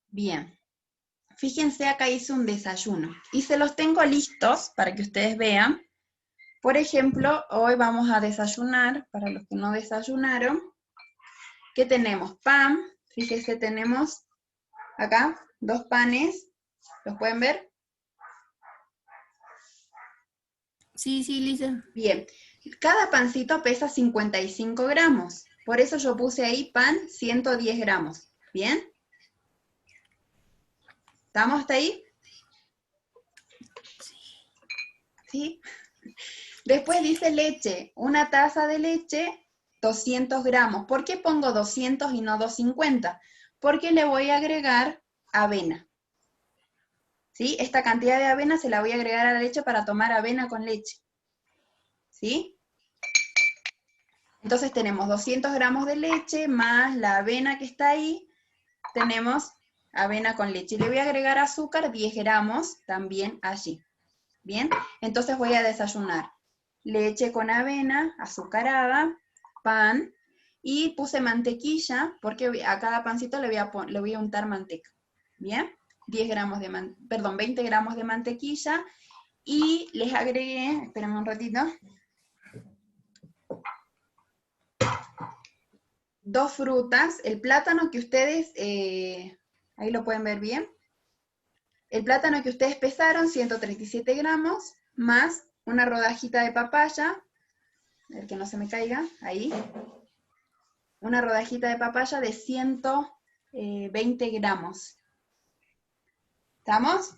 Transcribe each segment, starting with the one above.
Bien. Fíjense, acá hice un desayuno. Y se los tengo listos para que ustedes vean. Por ejemplo, hoy vamos a desayunar, para los que no desayunaron. ¿Qué tenemos? Pan. Fíjense, tenemos acá 2 panes. ¿Los pueden ver? Sí, Lisa. Bien. Cada pancito pesa 55 gramos. Por eso yo puse ahí pan 110 gramos. ¿Bien? ¿Estamos hasta ahí? ¿Sí? Después dice leche. Una taza de leche, 200 gramos. ¿Por qué pongo 200 y no 250? Porque le voy a agregar avena. ¿Sí? Esta cantidad de avena se la voy a agregar a la leche para tomar avena con leche. ¿Sí? Entonces tenemos 200 gramos de leche más la avena que está ahí. Tenemos avena con leche. Y le voy a agregar azúcar, 10 gramos también allí. ¿Bien? Entonces voy a desayunar leche con avena, azucarada, pan, y puse mantequilla, porque a cada pancito le voy a untar manteca. ¿Bien? 20 gramos de mantequilla, y les agregué, espérenme un ratito, 2 frutas, el plátano que ustedes, ahí lo pueden ver bien, el plátano que ustedes pesaron, 137 gramos, más una rodajita de papaya, a ver que no se me caiga, ahí, una rodajita de papaya de 120 gramos. ¿Estamos?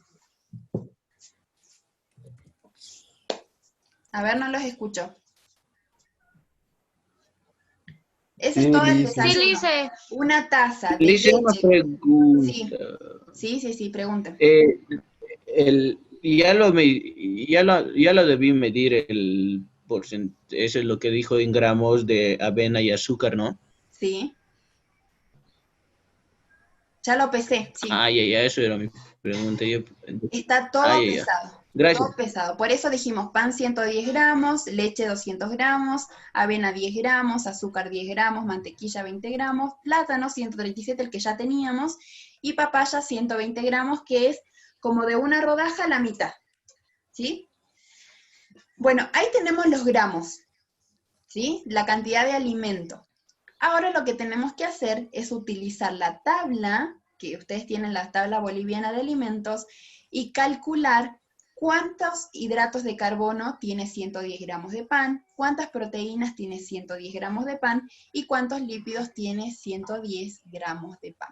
A ver, no los escucho. Ese es todo el desayuno. Sí, Lisa. Una taza de Le hice una leche. pregunta. Sí, pregunten. Ya lo debí medir el porcentaje, eso es lo que dijo en gramos de avena y azúcar, ¿no? Sí. Ya lo pesé, sí. Ya, eso era mi pregunta. Está todo Ya. pesado. Gracias. Todo pesado. Por eso dijimos pan 110 gramos, leche 200 gramos, avena 10 gramos, azúcar 10 gramos, mantequilla 20 gramos, plátano 137, el que ya teníamos, y papaya 120 gramos, que es como de una rodaja a la mitad. ¿Sí? Bueno, ahí tenemos los gramos, ¿sí? La cantidad de alimento. Ahora lo que tenemos que hacer es utilizar la tabla, que ustedes tienen la tabla boliviana de alimentos, y calcular cuántos hidratos de carbono tiene 110 gramos de pan, cuántas proteínas tiene 110 gramos de pan, y cuántos lípidos tiene 110 gramos de pan.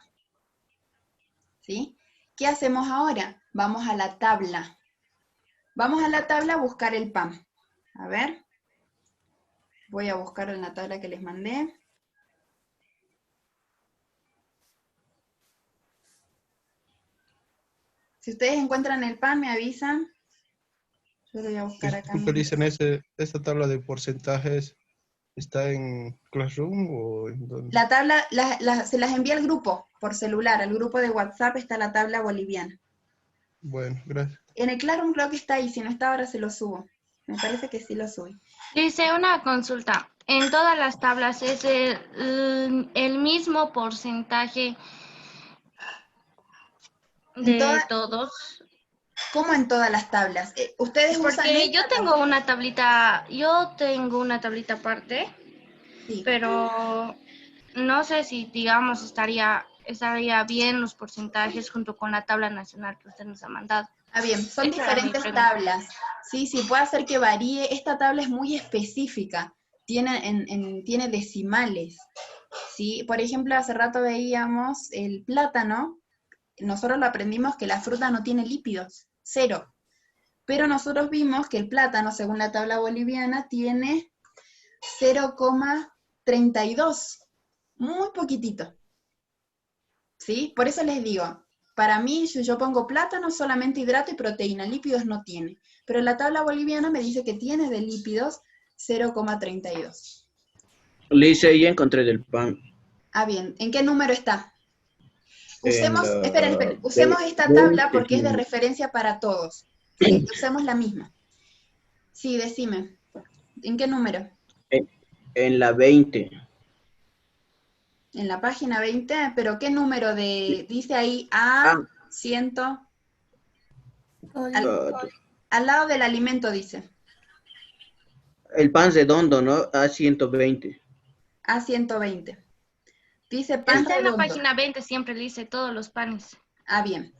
¿Sí? ¿Qué hacemos ahora? Vamos a la tabla. Vamos a la tabla a buscar el pan. A ver. Voy a buscar en la tabla que les mandé. Si ustedes encuentran el pan, me avisan. Yo lo voy a buscar acá. Disculpe, dicen esta tabla de porcentajes está en Classroom o en dónde? La tabla se las envía al grupo por celular, al grupo de WhatsApp está la tabla boliviana. Bueno, gracias. En el Classroom creo que está ahí, si no está ahora se lo subo. Me parece que sí lo subí. Dice una consulta. En todas las tablas es el mismo porcentaje de todos. ¿Cómo en todas las tablas? ¿Ustedes usan Porque yo tengo una tablita aparte, sí, pero no sé si, digamos, estaría bien los porcentajes junto con la tabla nacional que usted nos ha mandado. Ah, bien, son Esa era mi diferentes pregunta. tablas. Sí, puede hacer que varíe. Esta tabla es muy específica. Tiene decimales. ¿Sí? Por ejemplo, hace rato veíamos el plátano. Nosotros lo aprendimos que la fruta no tiene lípidos, 0. Pero nosotros vimos que el plátano, según la tabla boliviana, tiene 0,32. Muy poquitito. ¿Sí? Por eso les digo, para mí, si yo pongo plátano, solamente hidrato y proteína, lípidos no tiene. Pero la tabla boliviana me dice que tiene de lípidos 0,32. Le ya encontré del pan. Ah, bien. ¿En qué número está? Esperen. Usemos esta tabla porque es de referencia para todos. ¿Sí? Usemos la misma. Sí, decime. ¿En qué número? En la 20. En la página 20, pero ¿qué número de...? Dice ahí Ah, A100, Oli. al lado del alimento dice, el pan redondo, ¿no? A120. A120. Dice pan Está en la redondo. página 20, siempre le dice todos los panes. Ah, bien.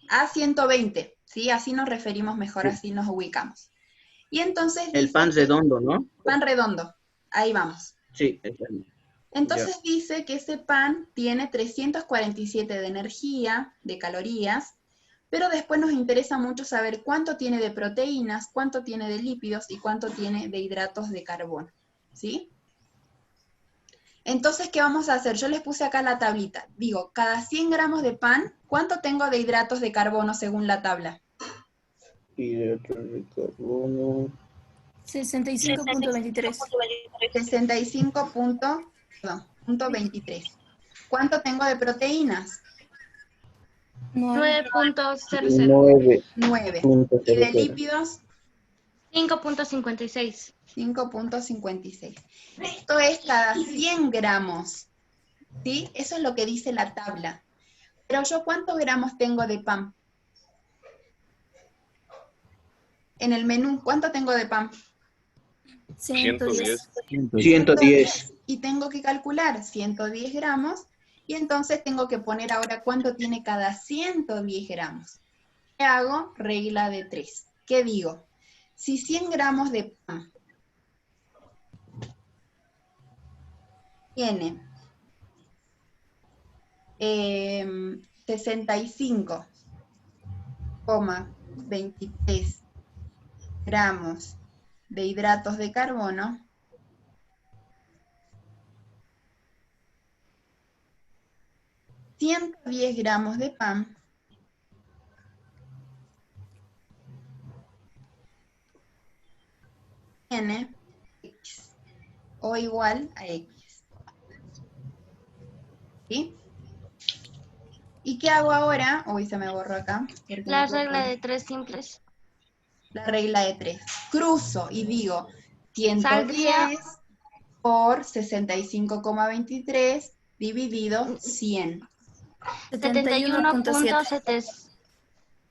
A120, ¿sí? Así nos referimos mejor, Sí. así nos ubicamos. Y entonces El dice pan que redondo, ¿no? pan redondo, ahí vamos. Sí. Entonces dice que ese pan tiene 347 de energía, de calorías, pero después nos interesa mucho saber cuánto tiene de proteínas, cuánto tiene de lípidos y cuánto tiene de hidratos de carbono, ¿sí? Entonces, ¿qué vamos a hacer? Yo les puse acá la tablita. Digo, cada 100 gramos de pan, ¿cuánto tengo de hidratos de carbono según la tabla? Hidratos de carbono. 65.23. 65.23. ¿Cuánto tengo de proteínas? 9.00. 9. ¿Y de 9.00. lípidos? 5.56. 5.56. Esto es cada 100 gramos, ¿sí? Eso es lo que dice la tabla. Pero yo, ¿cuántos gramos tengo de pan? En el menú, ¿cuánto tengo de pan? 110. 110. Y tengo que calcular 110 gramos, y entonces tengo que poner ahora cuánto tiene cada 110 gramos. ¿Qué hago? Regla de 3. ¿Qué digo? Si 100 gramos de pan tiene 65,23 gramos de hidratos de carbono, $110 gramos de pan tiene X o igual a X. ¿Sí? ¿Y qué hago ahora? Uy, se me borró acá. La regla de 3 simples. La regla de 3. Cruzo y digo Saldría 110 por 65,23 dividido 100. 71.753.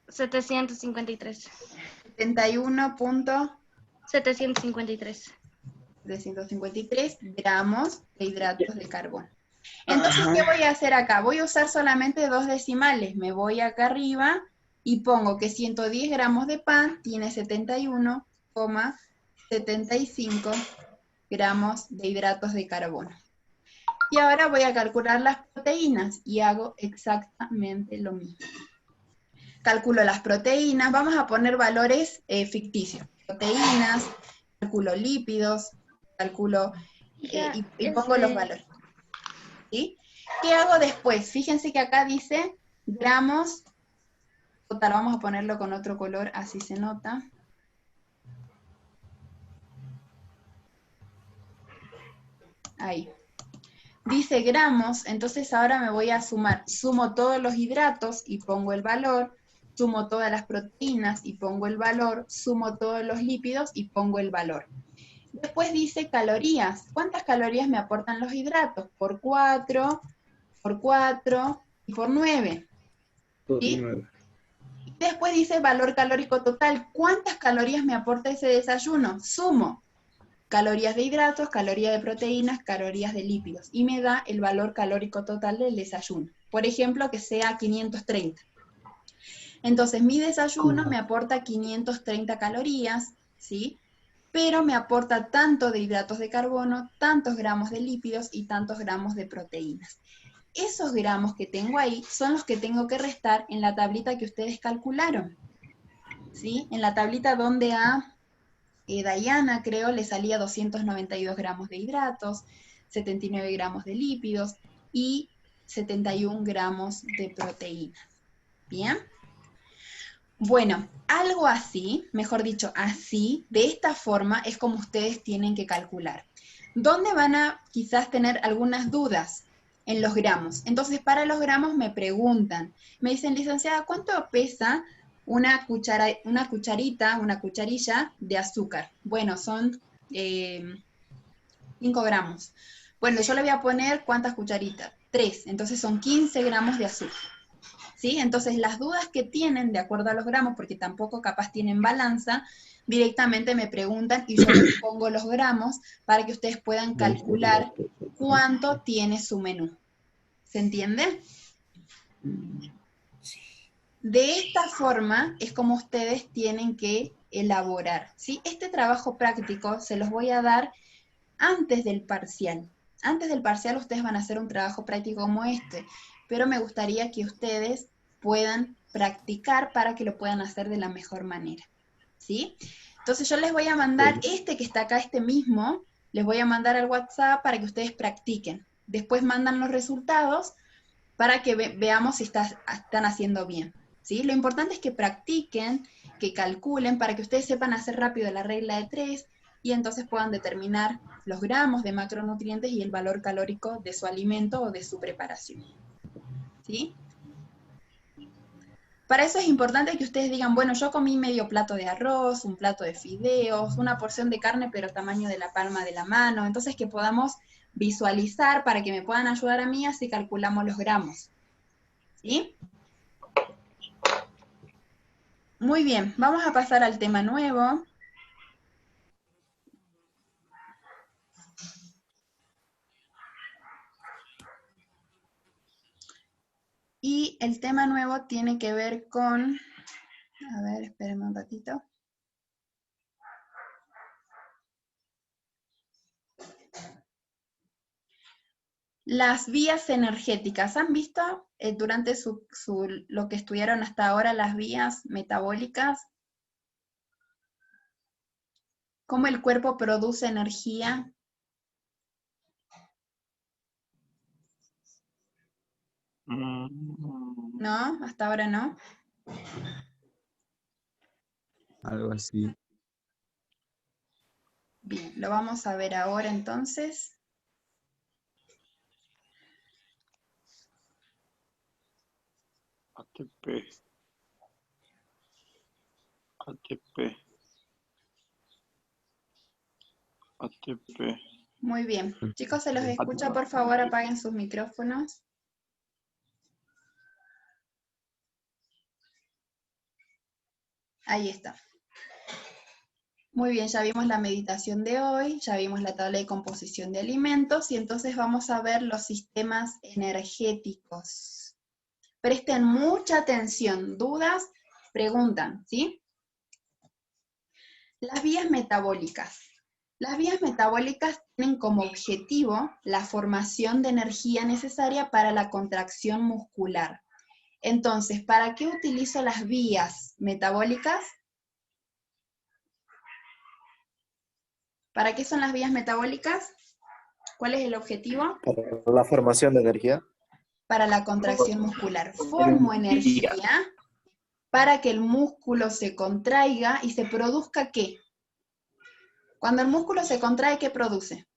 753. 71.753 gramos de hidratos de carbono. Entonces, ¿qué voy a hacer acá? Voy a usar solamente 2 decimales. Me voy acá arriba y pongo que 110 gramos de pan tiene 71,75 gramos de hidratos de carbono. Y ahora voy a calcular las proteínas y hago exactamente lo mismo. Calculo las proteínas, vamos a poner valores ficticios. Proteínas, calculo lípidos, calculo y pongo los valores. ¿Sí? ¿Qué hago después? Fíjense que acá dice gramos total. Vamos a ponerlo con otro color, así se nota. Ahí. Dice gramos, entonces ahora me voy a sumar. Sumo todos los hidratos y pongo el valor. Sumo todas las proteínas y pongo el valor. Sumo todos los lípidos y pongo el valor. Después dice calorías. ¿Cuántas calorías me aportan los hidratos? Por 4, por 4 y por 9. ¿Sí? Y después dice valor calórico total. ¿Cuántas calorías me aporta ese desayuno? Sumo calorías de hidratos, calorías de proteínas, calorías de lípidos. Y me da el valor calórico total del desayuno. Por ejemplo, que sea 530. Entonces, mi desayuno me aporta 530 calorías, ¿sí? Pero me aporta tanto de hidratos de carbono, tantos gramos de lípidos y tantos gramos de proteínas. Esos gramos que tengo ahí son los que tengo que restar en la tablita que ustedes calcularon, ¿sí? En la tablita donde a Dayana, creo, le salía 292 gramos de hidratos, 79 gramos de lípidos y 71 gramos de proteínas. ¿Bien? Bueno, algo así, mejor dicho, así, de esta forma es como ustedes tienen que calcular. ¿Dónde van a quizás tener algunas dudas? En los gramos. Entonces, para los gramos me preguntan, me dicen, licenciada, ¿cuánto pesa una cucharilla de azúcar? Bueno, son 5 gramos. Bueno, yo le voy a poner ¿cuántas cucharitas? 3, entonces son 15 gramos de azúcar. ¿Sí? Entonces las dudas que tienen, de acuerdo a los gramos, porque tampoco capaz tienen balanza, directamente me preguntan y yo les pongo los gramos para que ustedes puedan calcular cuánto tiene su menú. ¿Se entiende? De esta forma es como ustedes tienen que elaborar, ¿sí? Este trabajo práctico se los voy a dar antes del parcial. Antes del parcial ustedes van a hacer un trabajo práctico como este, pero me gustaría que ustedes puedan practicar para que lo puedan hacer de la mejor manera, ¿sí? Entonces yo les voy a mandar este que está acá, este mismo, les voy a mandar al WhatsApp para que ustedes practiquen. Después mandan los resultados para que veamos si están haciendo bien, ¿sí? Lo importante es que practiquen, que calculen, para que ustedes sepan hacer rápido la regla de 3 y entonces puedan determinar los gramos de macronutrientes y el valor calórico de su alimento o de su preparación, ¿sí? Para eso es importante que ustedes digan, bueno, yo comí medio plato de arroz, un plato de fideos, una porción de carne, pero tamaño de la palma de la mano. Entonces que podamos visualizar para que me puedan ayudar a mí, así calculamos los gramos, ¿sí? Muy bien, vamos a pasar al tema nuevo. Y el tema nuevo tiene que ver con, a ver, espérenme un ratito. Las vías energéticas. ¿Han visto durante lo que estudiaron hasta ahora las vías metabólicas? ¿Cómo el cuerpo produce energía? ¿No? Hasta ahora no. Algo así. Bien, lo vamos a ver ahora entonces. ATP. ATP. ATP. Muy bien. Chicos, ¿se los escucha? Por favor, apaguen sus micrófonos. Ahí está. Muy bien, ya vimos la meditación de hoy, ya vimos la tabla de composición de alimentos y entonces vamos a ver los sistemas energéticos. Presten mucha atención, dudas, preguntan, ¿sí? Las vías metabólicas. Las vías metabólicas tienen como objetivo la formación de energía necesaria para la contracción muscular. Entonces, ¿para qué utilizo las vías metabólicas? ¿Para qué son las vías metabólicas? ¿Cuál es el objetivo? Para la formación de energía. Para la contracción muscular. Formo energía para que el músculo se contraiga y se produzca ¿qué? Cuando el músculo se contrae, ¿qué produce?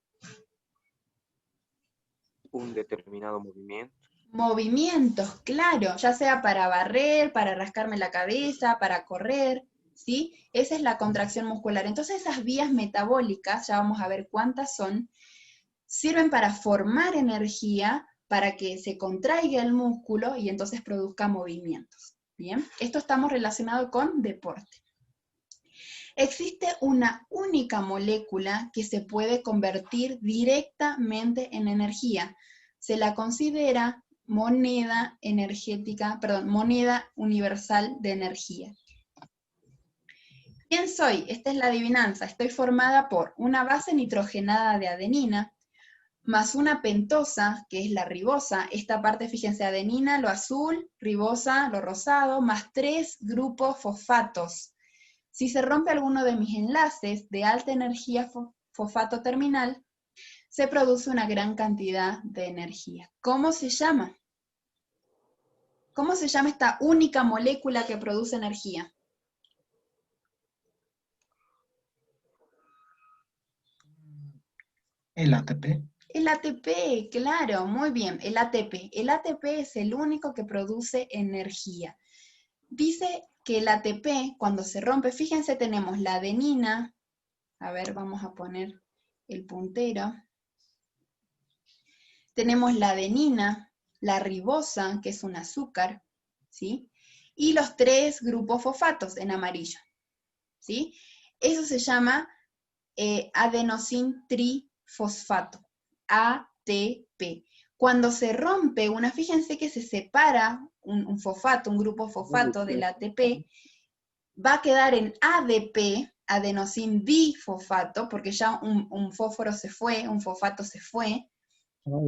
Un determinado movimiento. Movimientos, claro, ya sea para barrer, para rascarme la cabeza, para correr, ¿sí? Esa es la contracción muscular. Entonces esas vías metabólicas, ya vamos a ver cuántas son, sirven para formar energía para que se contraiga el músculo y entonces produzca movimientos. Bien, esto estamos relacionado con deporte. Existe una única molécula que se puede convertir directamente en energía. Se la considera moneda energética, perdón, moneda universal de energía. ¿Quién soy? Esta es la adivinanza. Estoy formada por una base nitrogenada de adenina, más una pentosa, que es la ribosa. Esta parte, fíjense, adenina, lo azul, ribosa, lo rosado, más 3 grupos fosfatos. Si se rompe alguno de mis enlaces de alta energía fosfato terminal, se produce una gran cantidad de energía. ¿Cómo se llama? ¿Cómo se llama esta única molécula que produce energía? El ATP. El ATP, claro, muy bien, el ATP. El ATP es el único que produce energía. Dice que el ATP, cuando se rompe, fíjense, tenemos la adenina, a ver, vamos a poner el puntero. tenemos la adenina, la ribosa, que es un azúcar, ¿sí? Y los 3 grupos fosfatos en amarillo, ¿sí? Eso se llama adenosin trifosfato, ATP. Cuando se rompe fíjense que se separa un fosfato, un grupo fosfato del ATP, va a quedar en ADP, adenosin difosfato, porque ya un fósforo se fue, un fosfato se fue,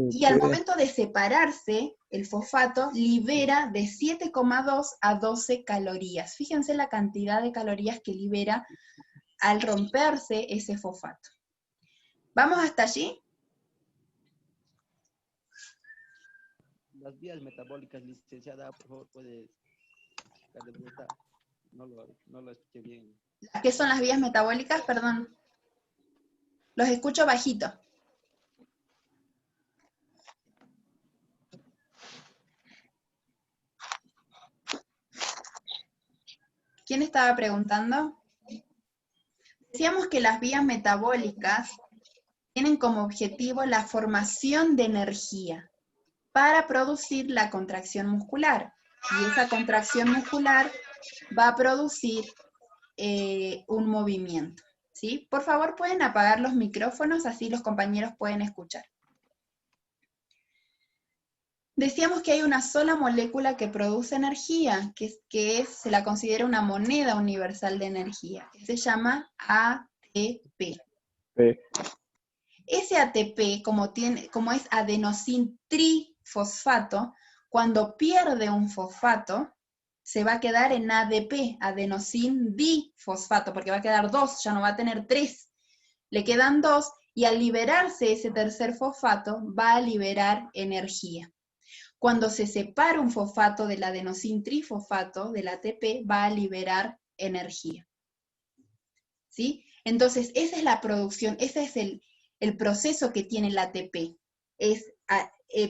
y al momento de separarse, el fosfato libera de 7,2 a 12 calorías. Fíjense la cantidad de calorías que libera al romperse ese fosfato. ¿Vamos hasta allí? Las vías metabólicas, licenciada, por favor, puede explicar de vuelta. No lo escuché bien. ¿Qué son las vías metabólicas? Perdón. Los escucho bajito. ¿Quién estaba preguntando? Decíamos que las vías metabólicas tienen como objetivo la formación de energía para producir la contracción muscular. Y esa contracción muscular va a producir un movimiento, ¿sí? Por favor, pueden apagar los micrófonos, así los compañeros pueden escuchar. Decíamos que hay una sola molécula que produce energía, se la considera una moneda universal de energía, que se llama ATP. Ese ATP, como es adenosin trifosfato, cuando pierde un fosfato, se va a quedar en ADP, adenosin difosfato, porque va a quedar 2, ya no va a tener 3. Le quedan 2, y al liberarse ese tercer fosfato, va a liberar energía. Cuando se separa un fosfato del adenosin trifosfato, del ATP, va a liberar energía. ¿Sí? Entonces, esa es la producción, ese es el proceso que tiene el ATP. Es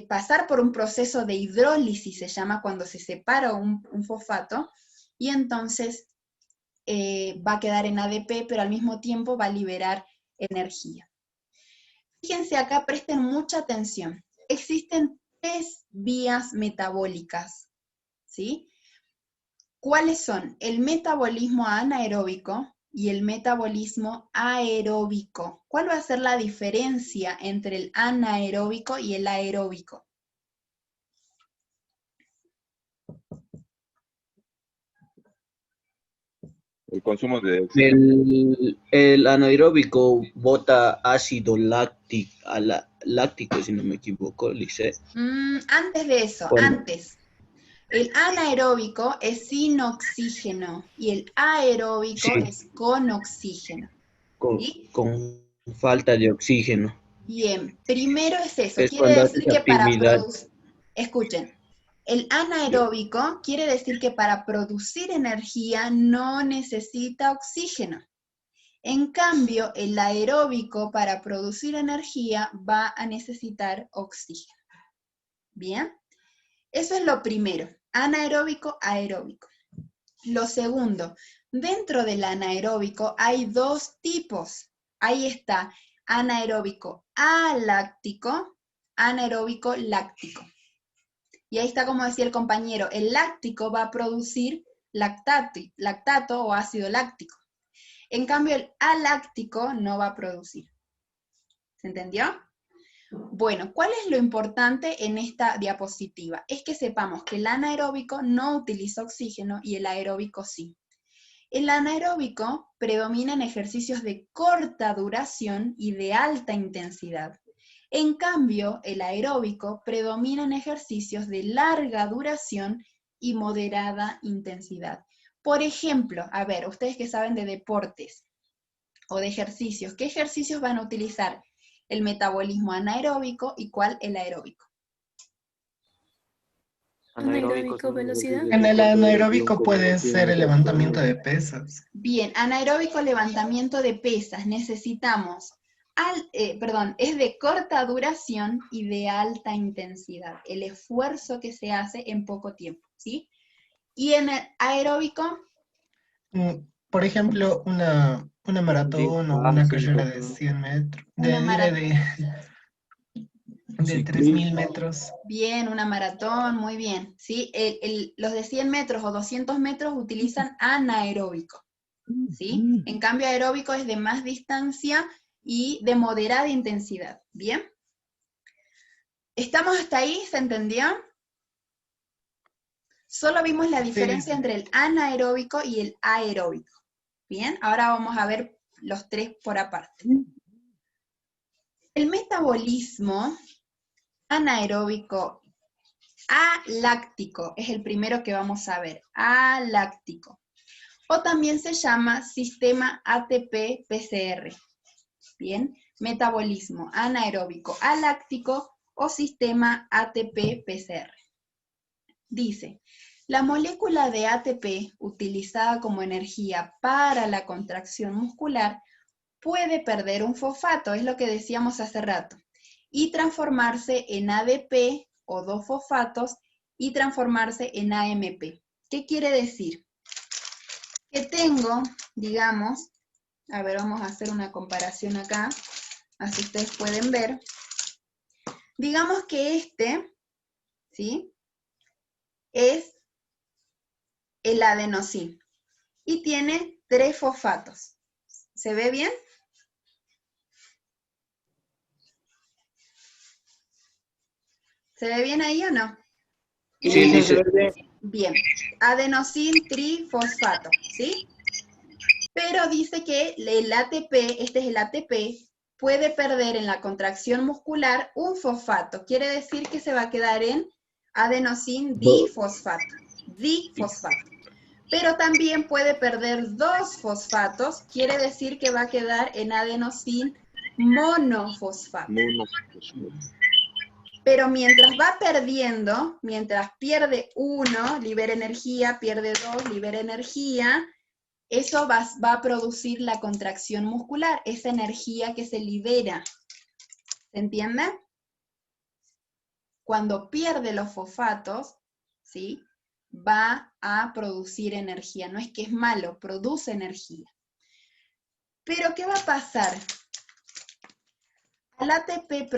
pasar por un proceso de hidrólisis, se llama cuando se separa un fosfato, y entonces va a quedar en ADP, pero al mismo tiempo va a liberar energía. Fíjense acá, presten mucha atención. Existen 3 vías metabólicas, ¿sí? ¿Cuáles son? El metabolismo anaeróbico y el metabolismo aeróbico. ¿Cuál va a ser la diferencia entre el anaeróbico y el aeróbico? El consumo de... El anaeróbico bota ácido láctico, si no me equivoco, Lice. Antes de eso, antes. El anaeróbico es sin oxígeno y el aeróbico es con oxígeno. Con falta de oxígeno. Bien, primero es eso. Es Quiere cuando decir haces que para actividad. producir... Escuchen. El anaeróbico quiere decir que para producir energía no necesita oxígeno. En cambio, el aeróbico para producir energía va a necesitar oxígeno. ¿Bien? Eso es lo primero, anaeróbico, aeróbico. Lo segundo, dentro del anaeróbico hay 2 tipos. Ahí está, anaeróbico aláctico, anaeróbico láctico. Y ahí está, como decía el compañero, el láctico va a producir lactato o ácido láctico. En cambio, el aláctico no va a producir. ¿Se entendió? Bueno, ¿cuál es lo importante en esta diapositiva? Es que sepamos que el anaeróbico no utiliza oxígeno y el aeróbico sí. El anaeróbico predomina en ejercicios de corta duración y de alta intensidad. En cambio, el aeróbico predomina en ejercicios de larga duración y moderada intensidad. Por ejemplo, a ver, ustedes que saben de deportes o de ejercicios, ¿qué ejercicios van a utilizar? El metabolismo anaeróbico y cuál el aeróbico. Anaeróbico, velocidad. En el anaeróbico puede ser el levantamiento de pesas. Bien, anaeróbico, levantamiento de pesas. Necesitamos, es de corta duración y de alta intensidad. El esfuerzo que se hace en poco tiempo, ¿sí? Y en el aeróbico. Por ejemplo, una maratón o una carrera de 100 metros. De 3.000 metros. Bien, una maratón, muy bien. ¿Sí? Los de 100 metros o 200 metros utilizan anaeróbico. ¿Sí? En cambio, aeróbico es de más distancia y de moderada intensidad. ¿Bien? ¿Estamos hasta ahí? ¿Se entendió? Solo vimos la diferencia entre el anaeróbico y el aeróbico. Bien, ahora vamos a ver los tres por aparte. El metabolismo anaeróbico aláctico es el primero que vamos a ver, aláctico. O también se llama sistema ATP-PCR. Bien, metabolismo anaeróbico aláctico o sistema ATP-PCR. Dice, la molécula de ATP utilizada como energía para la contracción muscular puede perder un fosfato, es lo que decíamos hace rato, y transformarse en ADP o dos fosfatos y transformarse en AMP. ¿Qué quiere decir? Que tengo, digamos, a ver, vamos a hacer una comparación acá, así ustedes pueden ver. Digamos que este, ¿sí? Es el adenosín y tiene 3 fosfatos. ¿Se ve bien? ¿Se ve bien ahí o no? Sí, se ve bien. Bien, adenosín trifosfato, ¿sí? Pero dice que el ATP, este es el ATP, puede perder en la contracción muscular un fosfato. Quiere decir que se va a quedar en adenosín difosfato. Difosfato. Pero también puede perder 2 fosfatos, quiere decir que va a quedar en adenosín monofosfato. Pero mientras va perdiendo, mientras pierde 1, libera energía, pierde 2, libera energía, eso va a producir la contracción muscular, esa energía que se libera. ¿Se entiende? Cuando pierde los fosfatos, ¿sí? Va a producir energía. No es que es malo, produce energía. Pero ¿qué va a pasar? Al ATP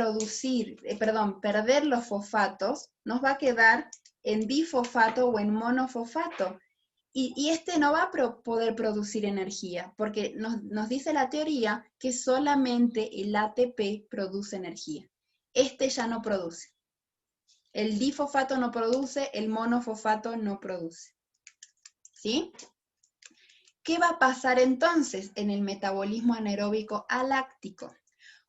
perder los fosfatos, nos va a quedar en difosfato o en monofosfato. Y este no va a poder producir energía, porque nos dice la teoría que solamente el ATP produce energía. Este ya no produce. El difosfato no produce, el monofosfato no produce. ¿Sí? ¿Qué va a pasar entonces en el metabolismo anaeróbico aláctico?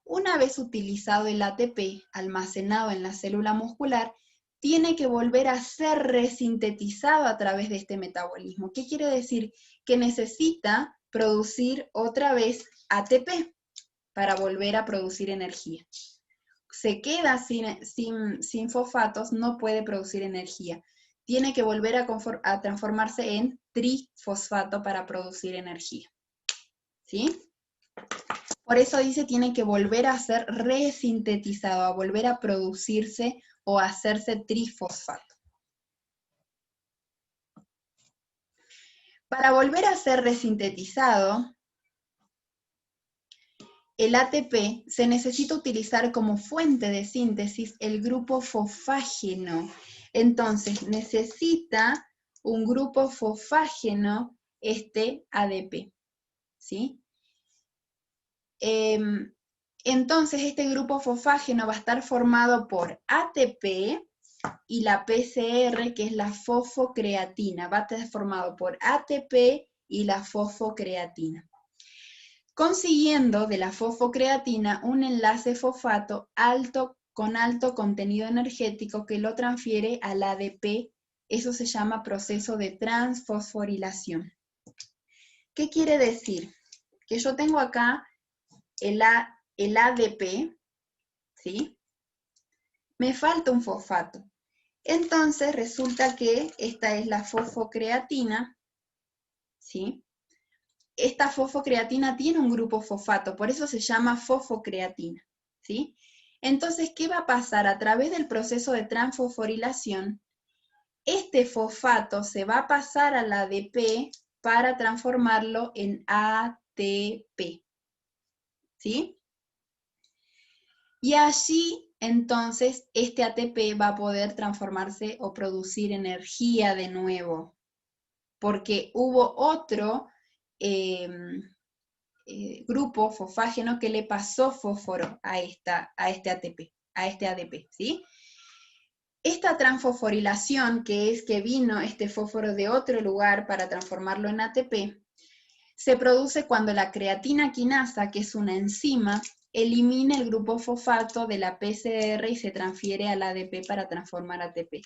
Una vez utilizado el ATP almacenado en la célula muscular, tiene que volver a ser resintetizado a través de este metabolismo. ¿Qué quiere decir? Que necesita producir otra vez ATP para volver a producir energía. Se queda sin fosfatos, no puede producir energía. Tiene que volver a transformarse en trifosfato para producir energía. ¿Sí? Por eso dice tiene que volver a ser resintetizado, a volver a producirse o a hacerse trifosfato. Para volver a ser resintetizado, el ATP se necesita utilizar como fuente de síntesis el grupo fosfágeno. Entonces, necesita un grupo fosfágeno este ADP, ¿sí? Entonces, este grupo fosfágeno va a estar formado por ATP y la PCR, que es la fosfocreatina. Va a estar formado por ATP y la fosfocreatina. Consiguiendo de la fosfocreatina un enlace fosfato con alto contenido energético que lo transfiere al ADP. Eso se llama proceso de transfosforilación. ¿Qué quiere decir? Que yo tengo acá el ADP, ¿sí? Me falta un fosfato. Entonces resulta que esta es la fosfocreatina, ¿sí? Esta fosfocreatina tiene un grupo fosfato, por eso se llama fosfocreatina, ¿sí? Entonces, ¿qué va a pasar? A través del proceso de transfosforilación, este fosfato se va a pasar al ADP para transformarlo en ATP, ¿sí? Y allí entonces este ATP va a poder transformarse o producir energía de nuevo, porque hubo otro grupo fosfágeno que le pasó fósforo a este ADP, ¿sí? Esta transfosforilación, que es que vino este fósforo de otro lugar para transformarlo en ATP, se produce cuando la creatina quinasa, que es una enzima, elimina el grupo fosfato de la PCR y se transfiere al ADP para transformar ATP.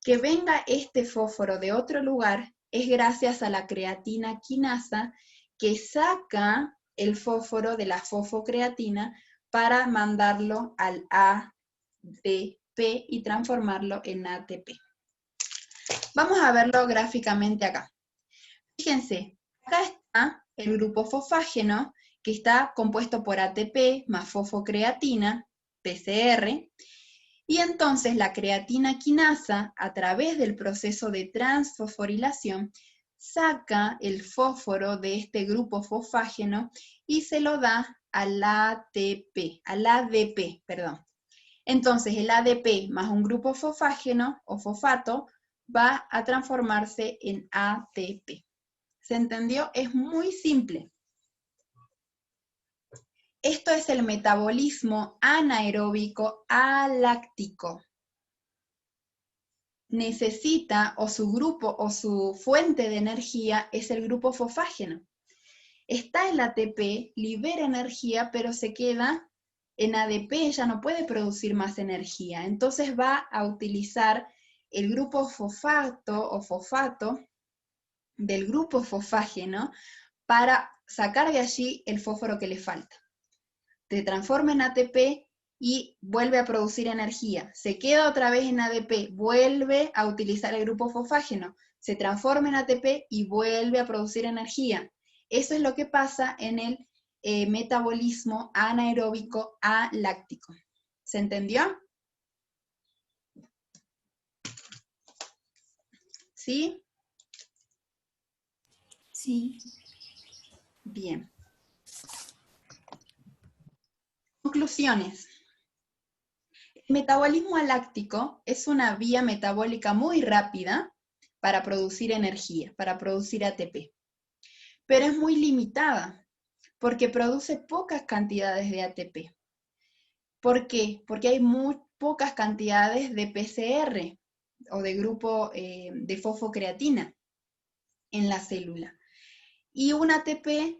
Que venga este fósforo de otro lugar es gracias a la creatina quinasa que saca el fósforo de la fosfocreatina para mandarlo al ADP y transformarlo en ATP. Vamos a verlo gráficamente acá. Fíjense, acá está el grupo fosfágeno que está compuesto por ATP más fosfocreatina, PCR, y entonces la creatina quinasa, a través del proceso de transfosforilación, saca el fósforo de este grupo fosfágeno y se lo da al ADP. Entonces el ADP más un grupo fosfágeno o fosfato va a transformarse en ATP. ¿Se entendió? Es muy simple. Esto es el metabolismo anaeróbico aláctico. Necesita, o su grupo, o su fuente de energía es el grupo fosfágeno. Está el ATP, libera energía, pero se queda en ADP, ya no puede producir más energía. Entonces va a utilizar el grupo fosfato o fosfato del grupo fosfágeno para sacar de allí el fósforo que le falta. Se transforma en ATP y vuelve a producir energía. Se queda otra vez en ADP, vuelve a utilizar el grupo fosfágeno, se transforma en ATP y vuelve a producir energía. Eso es lo que pasa en el metabolismo anaeróbico aláctico. ¿Se entendió? ¿Sí? Sí. Bien. Conclusiones. El metabolismo aláctico es una vía metabólica muy rápida para producir energía, para producir ATP. Pero es muy limitada, porque produce pocas cantidades de ATP. ¿Por qué? Porque hay muy pocas cantidades de PCR, o de grupo de fosfocreatina en la célula. Y un ATP,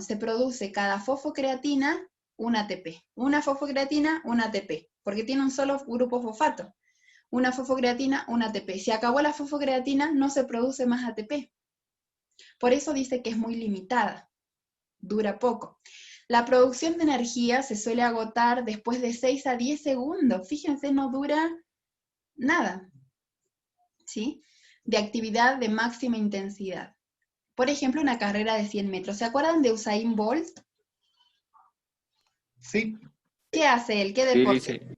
se produce cada fosfocreatina un ATP. Una fosfocreatina, un ATP, porque tiene un solo grupo fosfato. Una fosfocreatina, un ATP. Si acabó la fosfocreatina, no se produce más ATP. Por eso dice que es muy limitada, dura poco. La producción de energía se suele agotar después de 6 a 10 segundos. Fíjense, no dura nada, ¿sí? De actividad de máxima intensidad. Por ejemplo, una carrera de 100 metros. ¿Se acuerdan de Usain Bolt? Sí. ¿Qué hace él? ¿Qué deporte?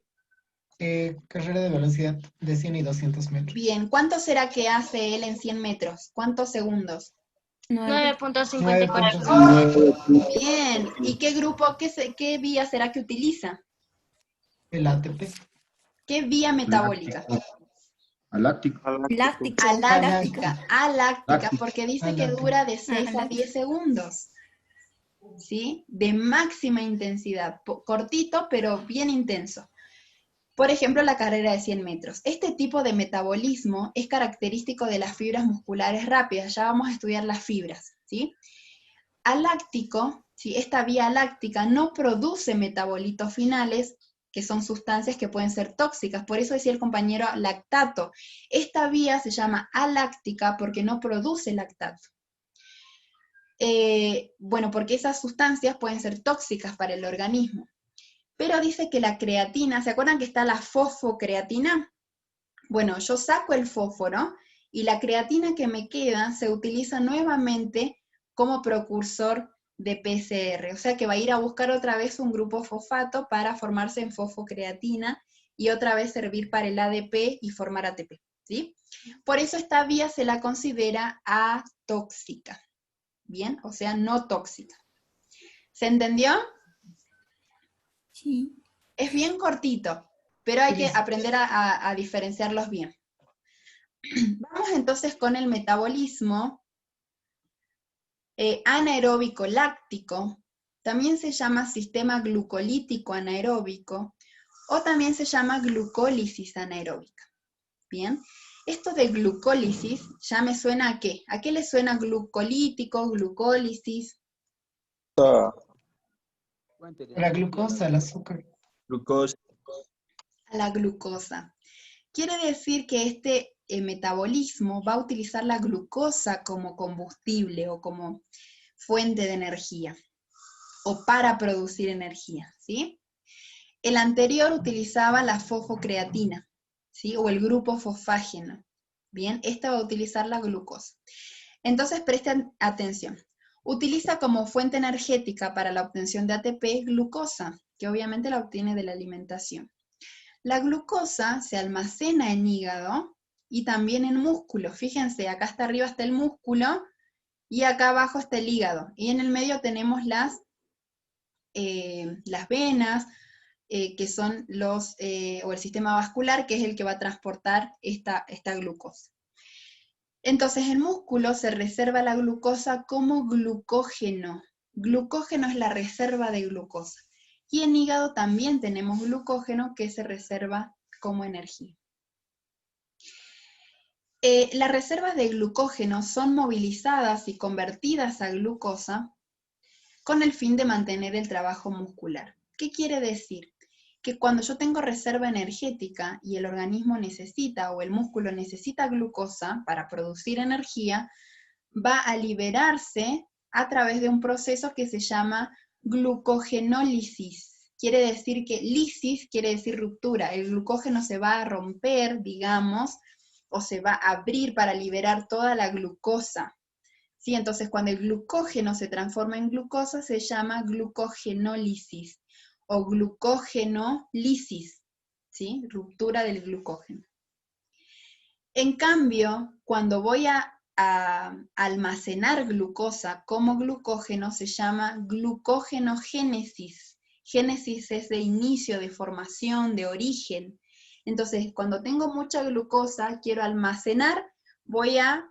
Carrera de velocidad de 100 y 200 metros. Bien, ¿cuánto será que hace él en 100 metros? ¿Cuántos segundos? 9.54. Bien, ¿y qué grupo, qué vía será que utiliza? El ATP. ¿Qué vía metabólica? Aláctica, porque dice que dura de 6 a 10 segundos. ¿Sí? De máxima intensidad, cortito pero bien intenso. Por ejemplo, la carrera de 100 metros. Este tipo de metabolismo es característico de las fibras musculares rápidas. Ya vamos a estudiar las fibras, ¿sí? Aláctico, ¿sí? Esta vía láctica no produce metabolitos finales, que son sustancias que pueden ser tóxicas. Por eso decía el compañero lactato. Esta vía se llama aláctica porque no produce lactato. Bueno, porque esas sustancias pueden ser tóxicas para el organismo. Pero dice que la creatina, ¿se acuerdan que está la fosfocreatina? Bueno, yo saco el fósforo y la creatina que me queda se utiliza nuevamente como precursor de PCR. O sea que va a ir a buscar otra vez un grupo fosfato para formarse en fosfocreatina y otra vez servir para el ADP y formar ATP, ¿sí? Por eso esta vía se la considera atóxica. Bien, o sea, no tóxica. ¿Se entendió? Sí. Es bien cortito, pero hay que aprender a diferenciarlos bien. Vamos entonces con el metabolismo anaeróbico láctico. También se llama sistema glucolítico anaeróbico o también se llama glucólisis anaeróbica. Bien, esto de glucólisis ya me suena ¿a qué? ¿A qué le suena glucolítico, glucólisis? La glucosa, el azúcar. Glucosa. A la glucosa. Quiere decir que este metabolismo va a utilizar la glucosa como combustible o como fuente de energía o para producir energía, ¿sí? El anterior utilizaba la fosfocreatina, ¿sí? O el grupo fosfágeno. Bien, esta va a utilizar la glucosa. Entonces presten atención. Utiliza como fuente energética para la obtención de ATP glucosa, que obviamente la obtiene de la alimentación. La glucosa se almacena en hígado y también en músculo. Fíjense, acá hasta arriba está el músculo y acá abajo está el hígado. Y en el medio tenemos las venas, que son o el sistema vascular, que es el que va a transportar esta glucosa. Entonces, el músculo se reserva la glucosa como glucógeno. Glucógeno es la reserva de glucosa. Y en hígado también tenemos glucógeno que se reserva como energía. Las reservas de glucógeno son movilizadas y convertidas a glucosa con el fin de mantener el trabajo muscular. ¿Qué quiere decir? Que cuando yo tengo reserva energética y el organismo necesita o el músculo necesita glucosa para producir energía, va a liberarse a través de un proceso que se llama glucogenólisis. Quiere decir que lisis quiere decir ruptura. El glucógeno se va a romper, digamos, o se va a abrir para liberar toda la glucosa. ¿Sí? Entonces, cuando el glucógeno se transforma en glucosa, se llama glucogenólisis o glucogenólisis, ¿sí? Ruptura del glucógeno. En cambio, cuando voy a almacenar glucosa como glucógeno, se llama glucogenogénesis. Génesis es de inicio, de formación, de origen. Entonces, cuando tengo mucha glucosa, quiero almacenar, voy a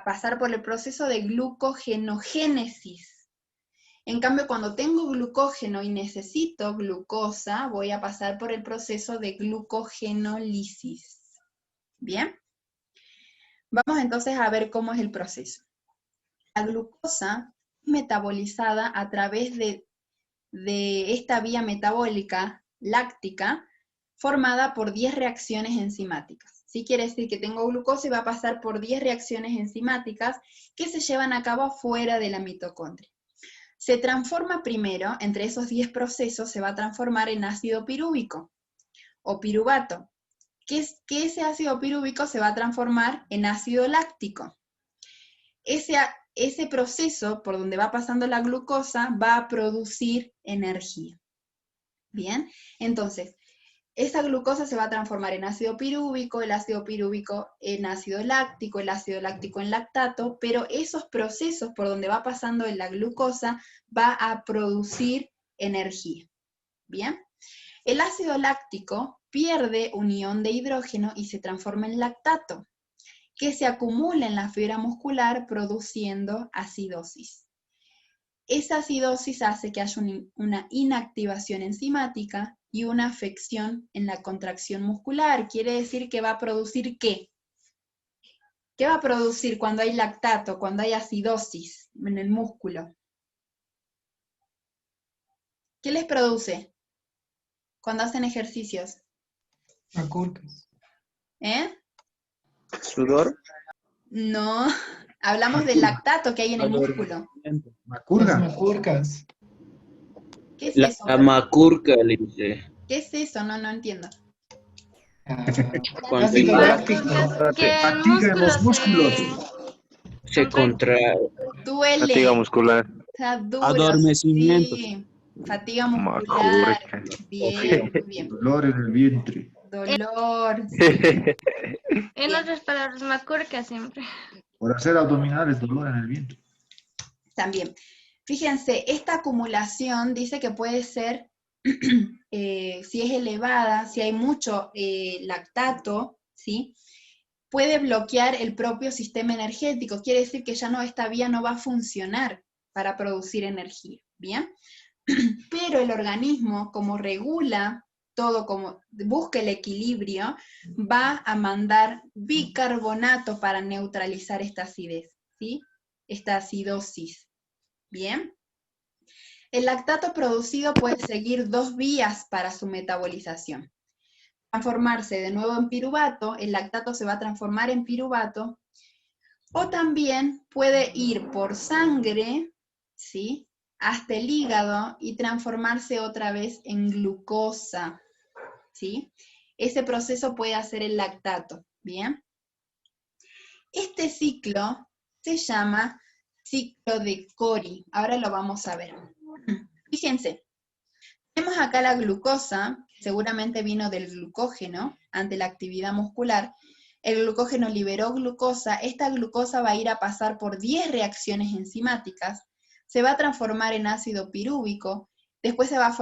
pasar por el proceso de glucogenogénesis. En cambio, cuando tengo glucógeno y necesito glucosa, voy a pasar por el proceso de glucogenólisis. ¿Bien? Vamos entonces a ver cómo es el proceso. La glucosa es metabolizada a través de esta vía metabólica láctica formada por 10 reacciones enzimáticas. ¿Sí? Quiere decir que tengo glucosa y va a pasar por 10 reacciones enzimáticas que se llevan a cabo fuera de la mitocondria. Se transforma primero, entre esos 10 procesos, se va a transformar en ácido pirúvico o piruvato, que ese ácido pirúvico se va a transformar en ácido láctico. Ese proceso por donde va pasando la glucosa va a producir energía. Bien, entonces, esa glucosa se va a transformar en ácido pirúvico, el ácido pirúvico en ácido láctico, el ácido láctico en lactato, pero esos procesos por donde va pasando la glucosa va a producir energía. Bien, el ácido láctico pierde un ion de hidrógeno y se transforma en lactato, que se acumula en la fibra muscular produciendo acidosis. Esa acidosis hace que haya una inactivación enzimática y una afección en la contracción muscular. Quiere decir que va a producir ¿qué? ¿Qué va a producir cuando hay lactato, cuando hay acidosis en el músculo? ¿Qué les produce cuando hacen ejercicios? Macurcas. ¿Eh? ¿Sudor? No, hablamos del lactato que hay en el músculo. Las macurcas. ¿Qué es La eso? macurca, le dice. ¿Qué es eso? No entiendo. Cuando Ácido láctico. Que el Fatiga en los músculos. se contrae. Duele. Fatiga muscular. Está duro, Adormecimiento. sí. Fatiga muscular. Bien, muy bien. Dolor en el vientre. Dolor. En otras palabras, macurca siempre. Por hacer abdominales, dolor en el vientre. También. Fíjense, esta acumulación dice que puede ser si es elevada, si hay mucho lactato, ¿sí? Puede bloquear el propio sistema energético. Quiere decir que ya no, esta vía no va a funcionar para producir energía, ¿bien? Pero el organismo, como regula todo, como busca el equilibrio, va a mandar bicarbonato para neutralizar esta acidez, ¿sí? Esta acidosis, ¿bien? El lactato producido puede seguir 2 vías para su metabolización. Transformarse de nuevo en piruvato, el lactato se va a transformar en piruvato, o también puede ir por sangre, ¿sí?, hasta el hígado y transformarse otra vez en glucosa, ¿sí? Ese proceso puede hacer el lactato, ¿bien? Este ciclo se llama ciclo de Cori. Ahora lo vamos a ver. Fíjense, tenemos acá la glucosa, que seguramente vino del glucógeno ante la actividad muscular. El glucógeno liberó glucosa. Esta glucosa va a ir a pasar por 10 reacciones enzimáticas, se va a transformar en ácido pirúvico, después se va a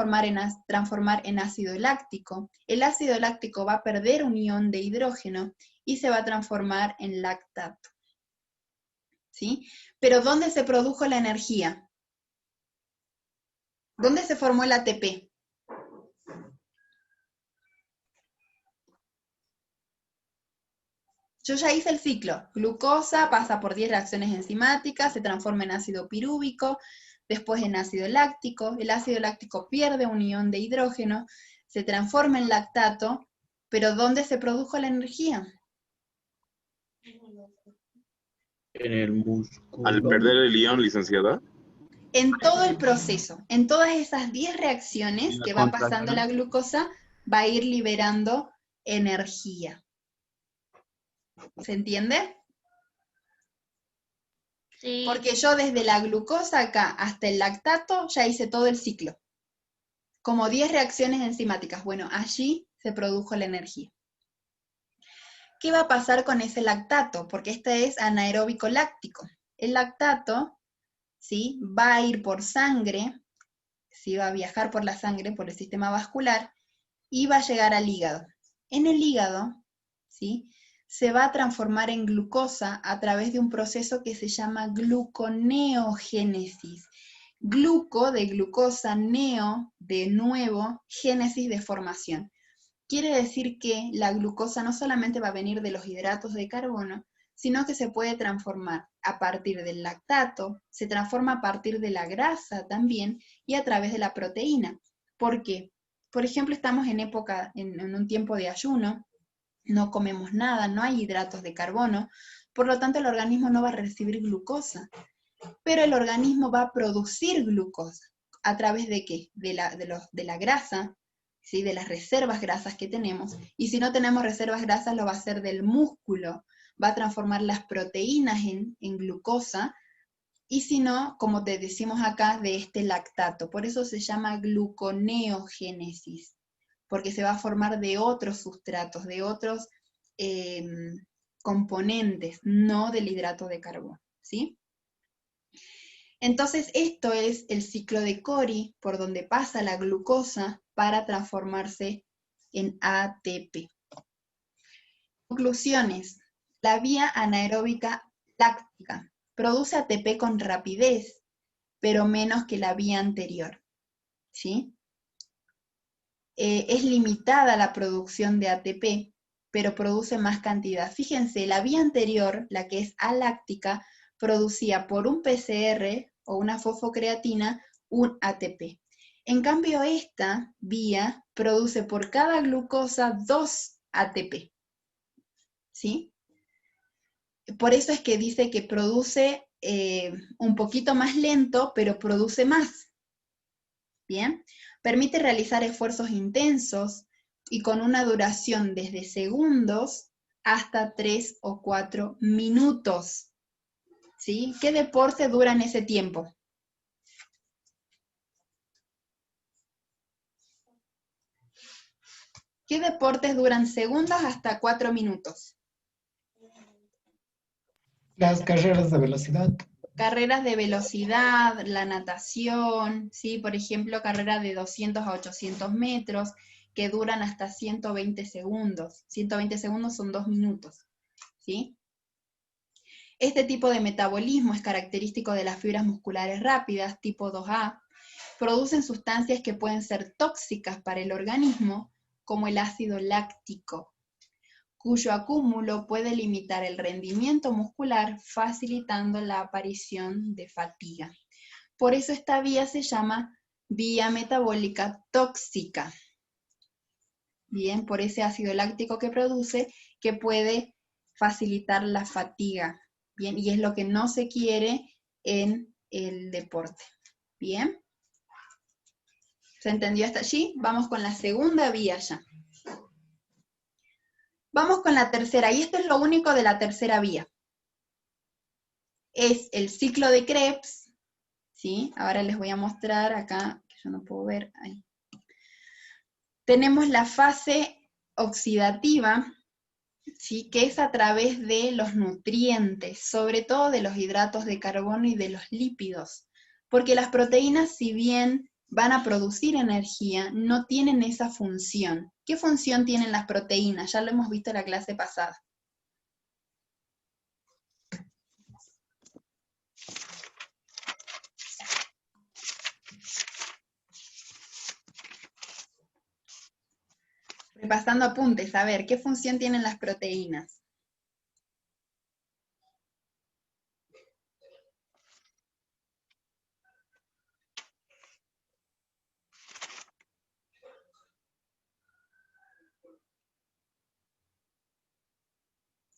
transformar en ácido láctico. El ácido láctico va a perder un ion de hidrógeno y se va a transformar en lactato, ¿sí? Pero ¿dónde se produjo la energía? ¿Dónde se formó el ATP? Yo ya hice el ciclo. Glucosa pasa por 10 reacciones enzimáticas, se transforma en ácido pirúvico, después en ácido láctico. El ácido láctico pierde un ion de hidrógeno, se transforma en lactato, pero ¿dónde se produjo la energía? En el músculo. Al perder el ion, licenciada. En todo el proceso, en todas esas 10 reacciones que va pasando la glucosa, va a ir liberando energía. ¿Se entiende? Sí. Porque yo desde la glucosa acá hasta el lactato ya hice todo el ciclo. Como 10 reacciones enzimáticas. Bueno, allí se produjo la energía. ¿Qué va a pasar con ese lactato? Porque este es anaeróbico láctico. El lactato, ¿sí?, va a ir por sangre, ¿sí?, va a viajar por la sangre, por el sistema vascular, y va a llegar al hígado. En el hígado, ¿sí?, se va a transformar en glucosa a través de un proceso que se llama gluconeogénesis. Gluco de glucosa, neo de nuevo, génesis de formación. Quiere decir que la glucosa no solamente va a venir de los hidratos de carbono, sino que se puede transformar a partir del lactato, se transforma a partir de la grasa también y a través de la proteína. ¿Por qué? Por ejemplo, estamos en un tiempo de ayuno, no comemos nada, no hay hidratos de carbono, por lo tanto el organismo no va a recibir glucosa, pero el organismo va a producir glucosa. ¿A través de qué? De la grasa, ¿sí?, de las reservas grasas que tenemos, y si no tenemos reservas grasas lo va a hacer del músculo, va a transformar las proteínas en glucosa, y si no, como te decimos acá, de este lactato. Por eso se llama gluconeogénesis, porque se va a formar de otros sustratos, de otros componentes, no del hidrato de carbono, ¿sí? Entonces esto es el ciclo de Cori, por donde pasa la glucosa para transformarse en ATP. Conclusiones. La vía anaeróbica láctica produce ATP con rapidez, pero menos que la vía anterior, ¿sí? Es limitada la producción de ATP, pero produce más cantidad. Fíjense, la vía anterior, la que es aláctica, producía por un PCR o una fosfocreatina un ATP. En cambio, esta vía produce por cada glucosa 2 ATP, ¿sí? Por eso es que dice que produce un poquito más lento, pero produce más. ¿Bien? Permite realizar esfuerzos intensos y con una duración desde segundos hasta 3 o 4 minutos. ¿Sí? ¿Qué deporte dura en ese tiempo? ¿Qué deportes duran segundos hasta 4 minutos? Las carreras de velocidad. Carreras de velocidad, la natación, ¿sí? Por ejemplo, carreras de 200 a 800 metros que duran hasta 120 segundos. 120 segundos son 2 minutos, ¿sí? Este tipo de metabolismo es característico de las fibras musculares rápidas, tipo 2A. Producen sustancias que pueden ser tóxicas para el organismo, como el ácido láctico, cuyo acúmulo puede limitar el rendimiento muscular, facilitando la aparición de fatiga. Por eso esta vía se llama vía metabólica tóxica. Bien, por ese ácido láctico que produce, que puede facilitar la fatiga. Bien, y es lo que no se quiere en el deporte. Bien. ¿Se entendió hasta allí? Vamos con la segunda vía ya. Vamos con la tercera, y esto es lo único de la tercera vía. Es el ciclo de Krebs, ¿sí? Ahora les voy a mostrar acá, que yo no puedo ver, ahí. Tenemos la fase oxidativa, ¿sí? Que es a través de los nutrientes, sobre todo de los hidratos de carbono y de los lípidos. Porque las proteínas, si bien van a producir energía, no tienen esa función. ¿Qué función tienen las proteínas? Ya lo hemos visto en la clase pasada. Repasando apuntes, a ver, ¿qué función tienen las proteínas?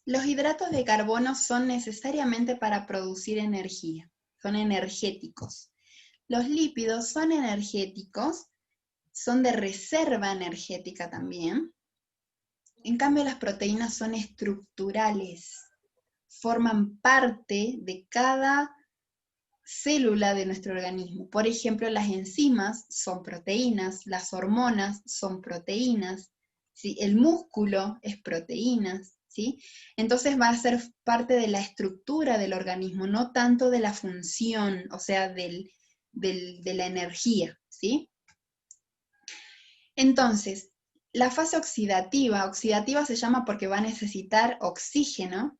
Los hidratos de carbono son necesariamente para producir energía, son energéticos. Los lípidos son energéticos, son de reserva energética también. En cambio, las proteínas son estructurales, forman parte de cada célula de nuestro organismo. Por ejemplo, las enzimas son proteínas, las hormonas son proteínas, ¿sí? El músculo es proteínas, ¿sí? Entonces va a ser parte de la estructura del organismo, no tanto de la función, o sea, de la energía, ¿sí? Entonces, la fase oxidativa se llama porque va a necesitar oxígeno.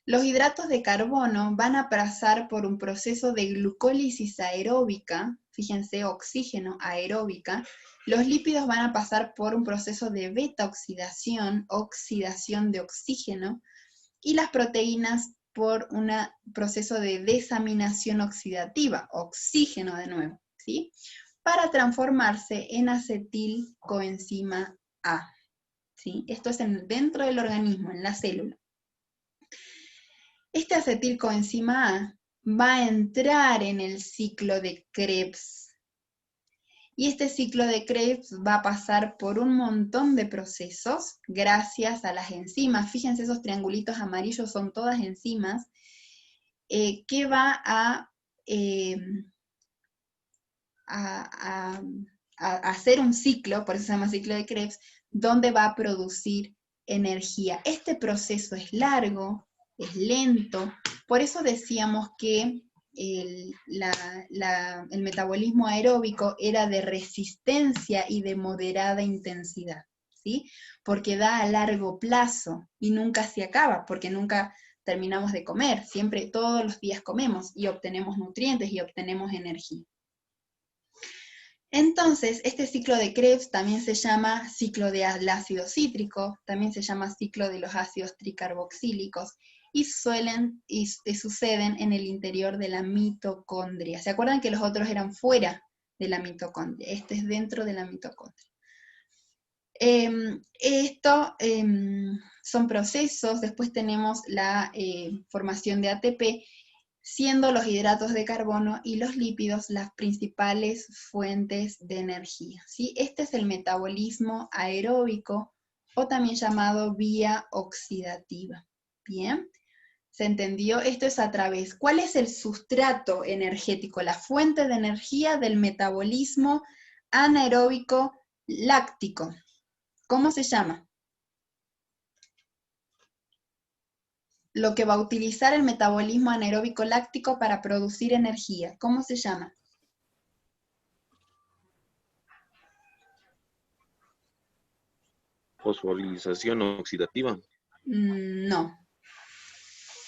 Los hidratos de carbono van a pasar por un proceso de glucólisis aeróbica, fíjense, oxígeno aeróbica. Los lípidos van a pasar por un proceso de beta-oxidación, oxidación de oxígeno, y las proteínas por un proceso de desaminación oxidativa, oxígeno de nuevo, ¿sí? Para transformarse en acetilcoenzima A, ¿sí? Esto es dentro del organismo, en la célula. Este acetilcoenzima A va a entrar en el ciclo de Krebs. Y este ciclo de Krebs va a pasar por un montón de procesos gracias a las enzimas. Fíjense, esos triangulitos amarillos son todas enzimas que va a hacer un ciclo, por eso se llama ciclo de Krebs, donde va a producir energía. Este proceso es largo, es lento, por eso decíamos que el metabolismo aeróbico era de resistencia y de moderada intensidad, ¿sí? Porque da a largo plazo y nunca se acaba, porque nunca terminamos de comer, siempre todos los días comemos y obtenemos nutrientes y obtenemos energía. Entonces, este ciclo de Krebs también se llama ciclo del ácido cítrico, también se llama ciclo de los ácidos tricarboxílicos, y suceden en el interior de la mitocondria. ¿Se acuerdan que los otros eran fuera de la mitocondria? Este es dentro de la mitocondria. Son procesos, después tenemos la formación de ATP, siendo los hidratos de carbono y los lípidos las principales fuentes de energía, ¿sí? Este es el metabolismo aeróbico, o también llamado vía oxidativa. ¿Bien? ¿Se entendió? Esto es a través. ¿Cuál es el sustrato energético, la fuente de energía del metabolismo anaeróbico láctico? ¿Cómo se llama? lo que va a utilizar el metabolismo anaeróbico láctico para producir energía. ¿Cómo se llama? Fosforilación oxidativa. No.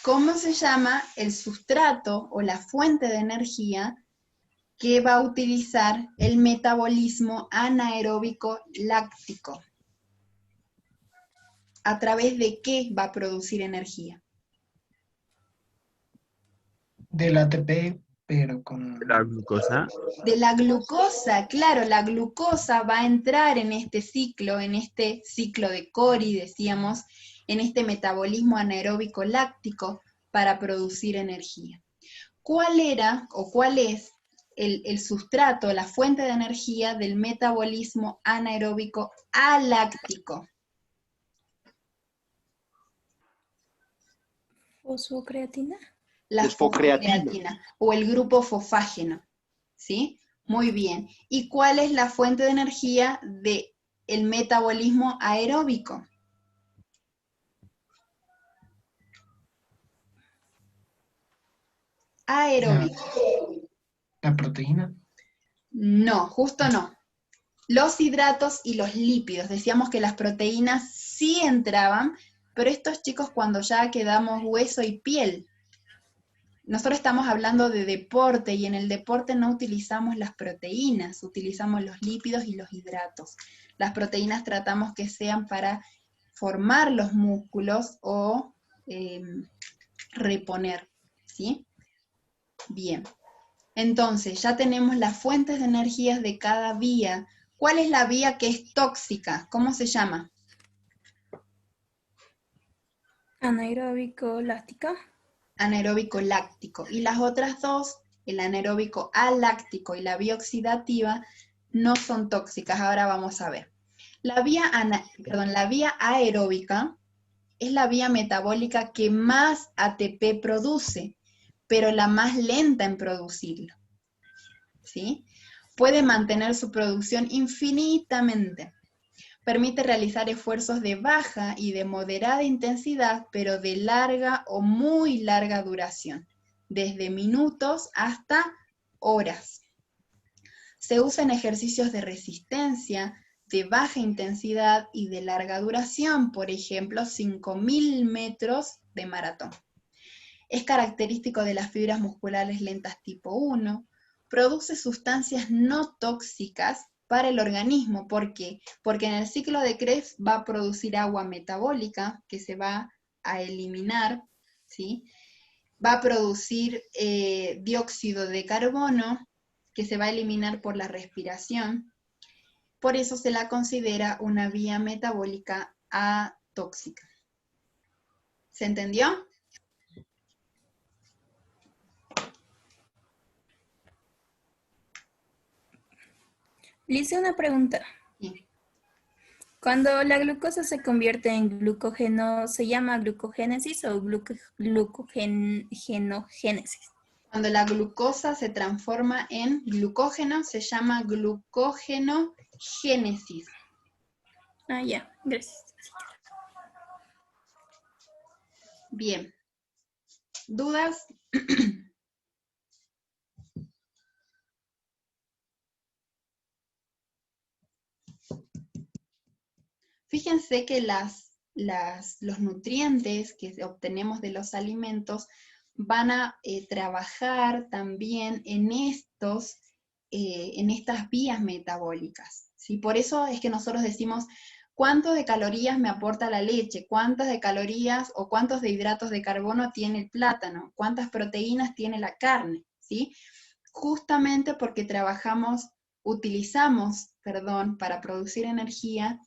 ¿Cómo se llama el sustrato o la fuente de energía que va a utilizar el metabolismo anaeróbico láctico? ¿A través de qué va a producir energía? Del ATP, pero con... La glucosa. De la glucosa, claro, la glucosa va a entrar en este ciclo de Cori, decíamos, en este metabolismo anaeróbico láctico para producir energía. ¿Cuál era o cuál es el sustrato, la fuente de energía del metabolismo anaeróbico aláctico? ¿Fosfocreatina? La Fosfocreatina. fosfocreatina o el grupo fosfágeno, ¿sí? Muy bien. ¿Y cuál es la fuente de energía del metabolismo aeróbico? Aeróbico. ¿La proteína? No, justo no. Los hidratos y los lípidos. Decíamos que las proteínas sí entraban, pero estos chicos cuando ya quedamos hueso y piel. Nosotros estamos hablando de deporte y en el deporte no utilizamos las proteínas, utilizamos los lípidos y los hidratos. Las proteínas tratamos que sean para formar los músculos o reponer, ¿sí? Bien. Entonces, ya tenemos las fuentes de energías de cada vía. ¿Cuál es la vía que es tóxica? ¿Cómo se llama? Anaeróbico láctica. Anaeróbico láctico. Y las otras dos, el anaeróbico aláctico y la vía oxidativa, no son tóxicas. Ahora vamos a ver. La vía aeróbica es la vía metabólica que más ATP produce, pero la más lenta en producirlo. ¿Sí? Puede mantener su producción infinitamente. Permite realizar esfuerzos de baja y de moderada intensidad, pero de larga o muy larga duración, desde minutos hasta horas. Se usa en ejercicios de resistencia, de baja intensidad y de larga duración, por ejemplo, 5.000 metros de maratón. Es característico de las fibras musculares lentas tipo 1, produce sustancias no tóxicas para el organismo. ¿Por qué? Porque en el ciclo de Krebs va a producir agua metabólica que se va a eliminar, ¿sí? Va a producir dióxido de carbono que se va a eliminar por la respiración. Por eso se la considera una vía metabólica atóxica. ¿Se entendió? Le hice una pregunta. Sí. Cuando la glucosa se convierte en glucógeno, ¿se llama glucogénesis o glucogenogénesis? Cuando la glucosa se transforma en glucógeno, se llama glucogenogénesis. Ah, ya, gracias. Bien. ¿Dudas? Fíjense que los nutrientes que obtenemos de los alimentos van a trabajar también en estas vías metabólicas, ¿sí? Por eso es que nosotros decimos, ¿cuánto de calorías me aporta la leche? ¿Cuántas de calorías o cuántos de hidratos de carbono tiene el plátano? ¿Cuántas proteínas tiene la carne? ¿Sí? Justamente porque utilizamos, para producir energía,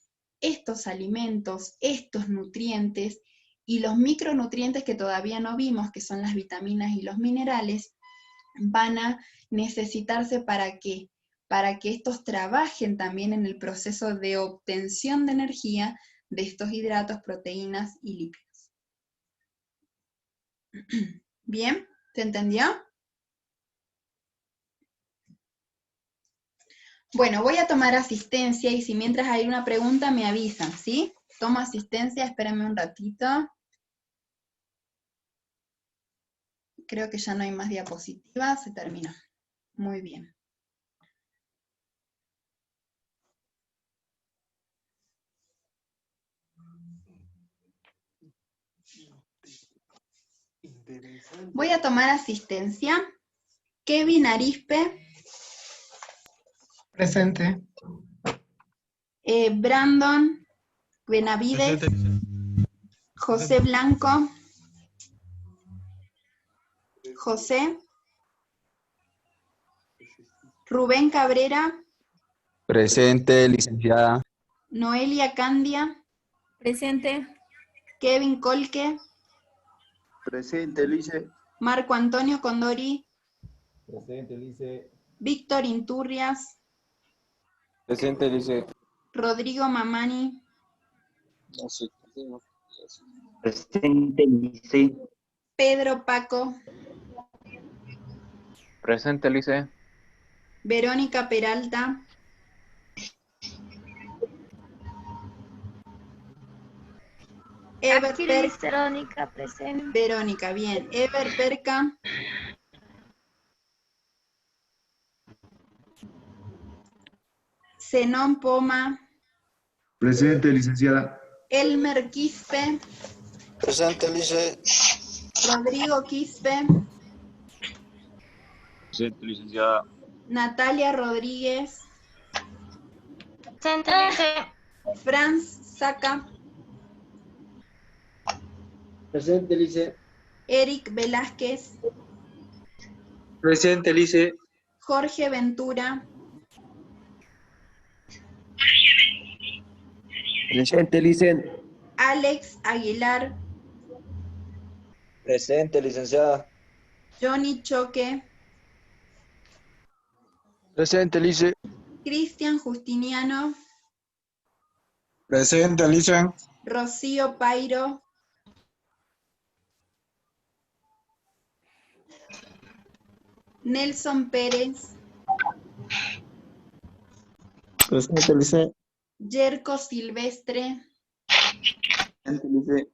estos alimentos, estos nutrientes y los micronutrientes que todavía no vimos, que son las vitaminas y los minerales, van a necesitarse ¿para qué? Para que estos trabajen también en el proceso de obtención de energía de estos hidratos, proteínas y lípidos. ¿Bien? ¿Se entendió? Bueno, voy a tomar asistencia y si mientras hay una pregunta me avisan, ¿sí? Tomo asistencia, espérenme un ratito. Creo que ya no hay más diapositivas, se terminó. Muy bien. Voy a tomar asistencia. Kevin Arispe. Presente. Brandon Benavides. Presente. José Blanco. José. Rubén Cabrera. Presente, licenciada. Noelia Candia. Presente. Kevin Colque. Presente, Lice. Marco Antonio Condori. Presente, Lice. Víctor Inturrias. Presente, Lice. Rodrigo Mamani. Presente, Lice. Pedro Paco. Presente, Lice. Verónica Peralta. Ever Perca. Verónica, presente. Verónica, bien. Ever Perca. Zenón Poma. Presente, licenciada. Elmer Quispe. Presente, Lice. Rodrigo Quispe. Presente, licenciada. Natalia Rodríguez. Presente, Lice. Franz Saca. Presente, Lice. Eric Velázquez. Presente, Lice. Jorge Ventura. Presente, Lice. Alex Aguilar. Presente, licenciada. Johnny Choque. Presente, Lice. Cristian Justiniano. Presente, Lice. Rocío Pairo. Nelson Pérez. Presente, Lice. Yerko Silvestre. Presente, Lice.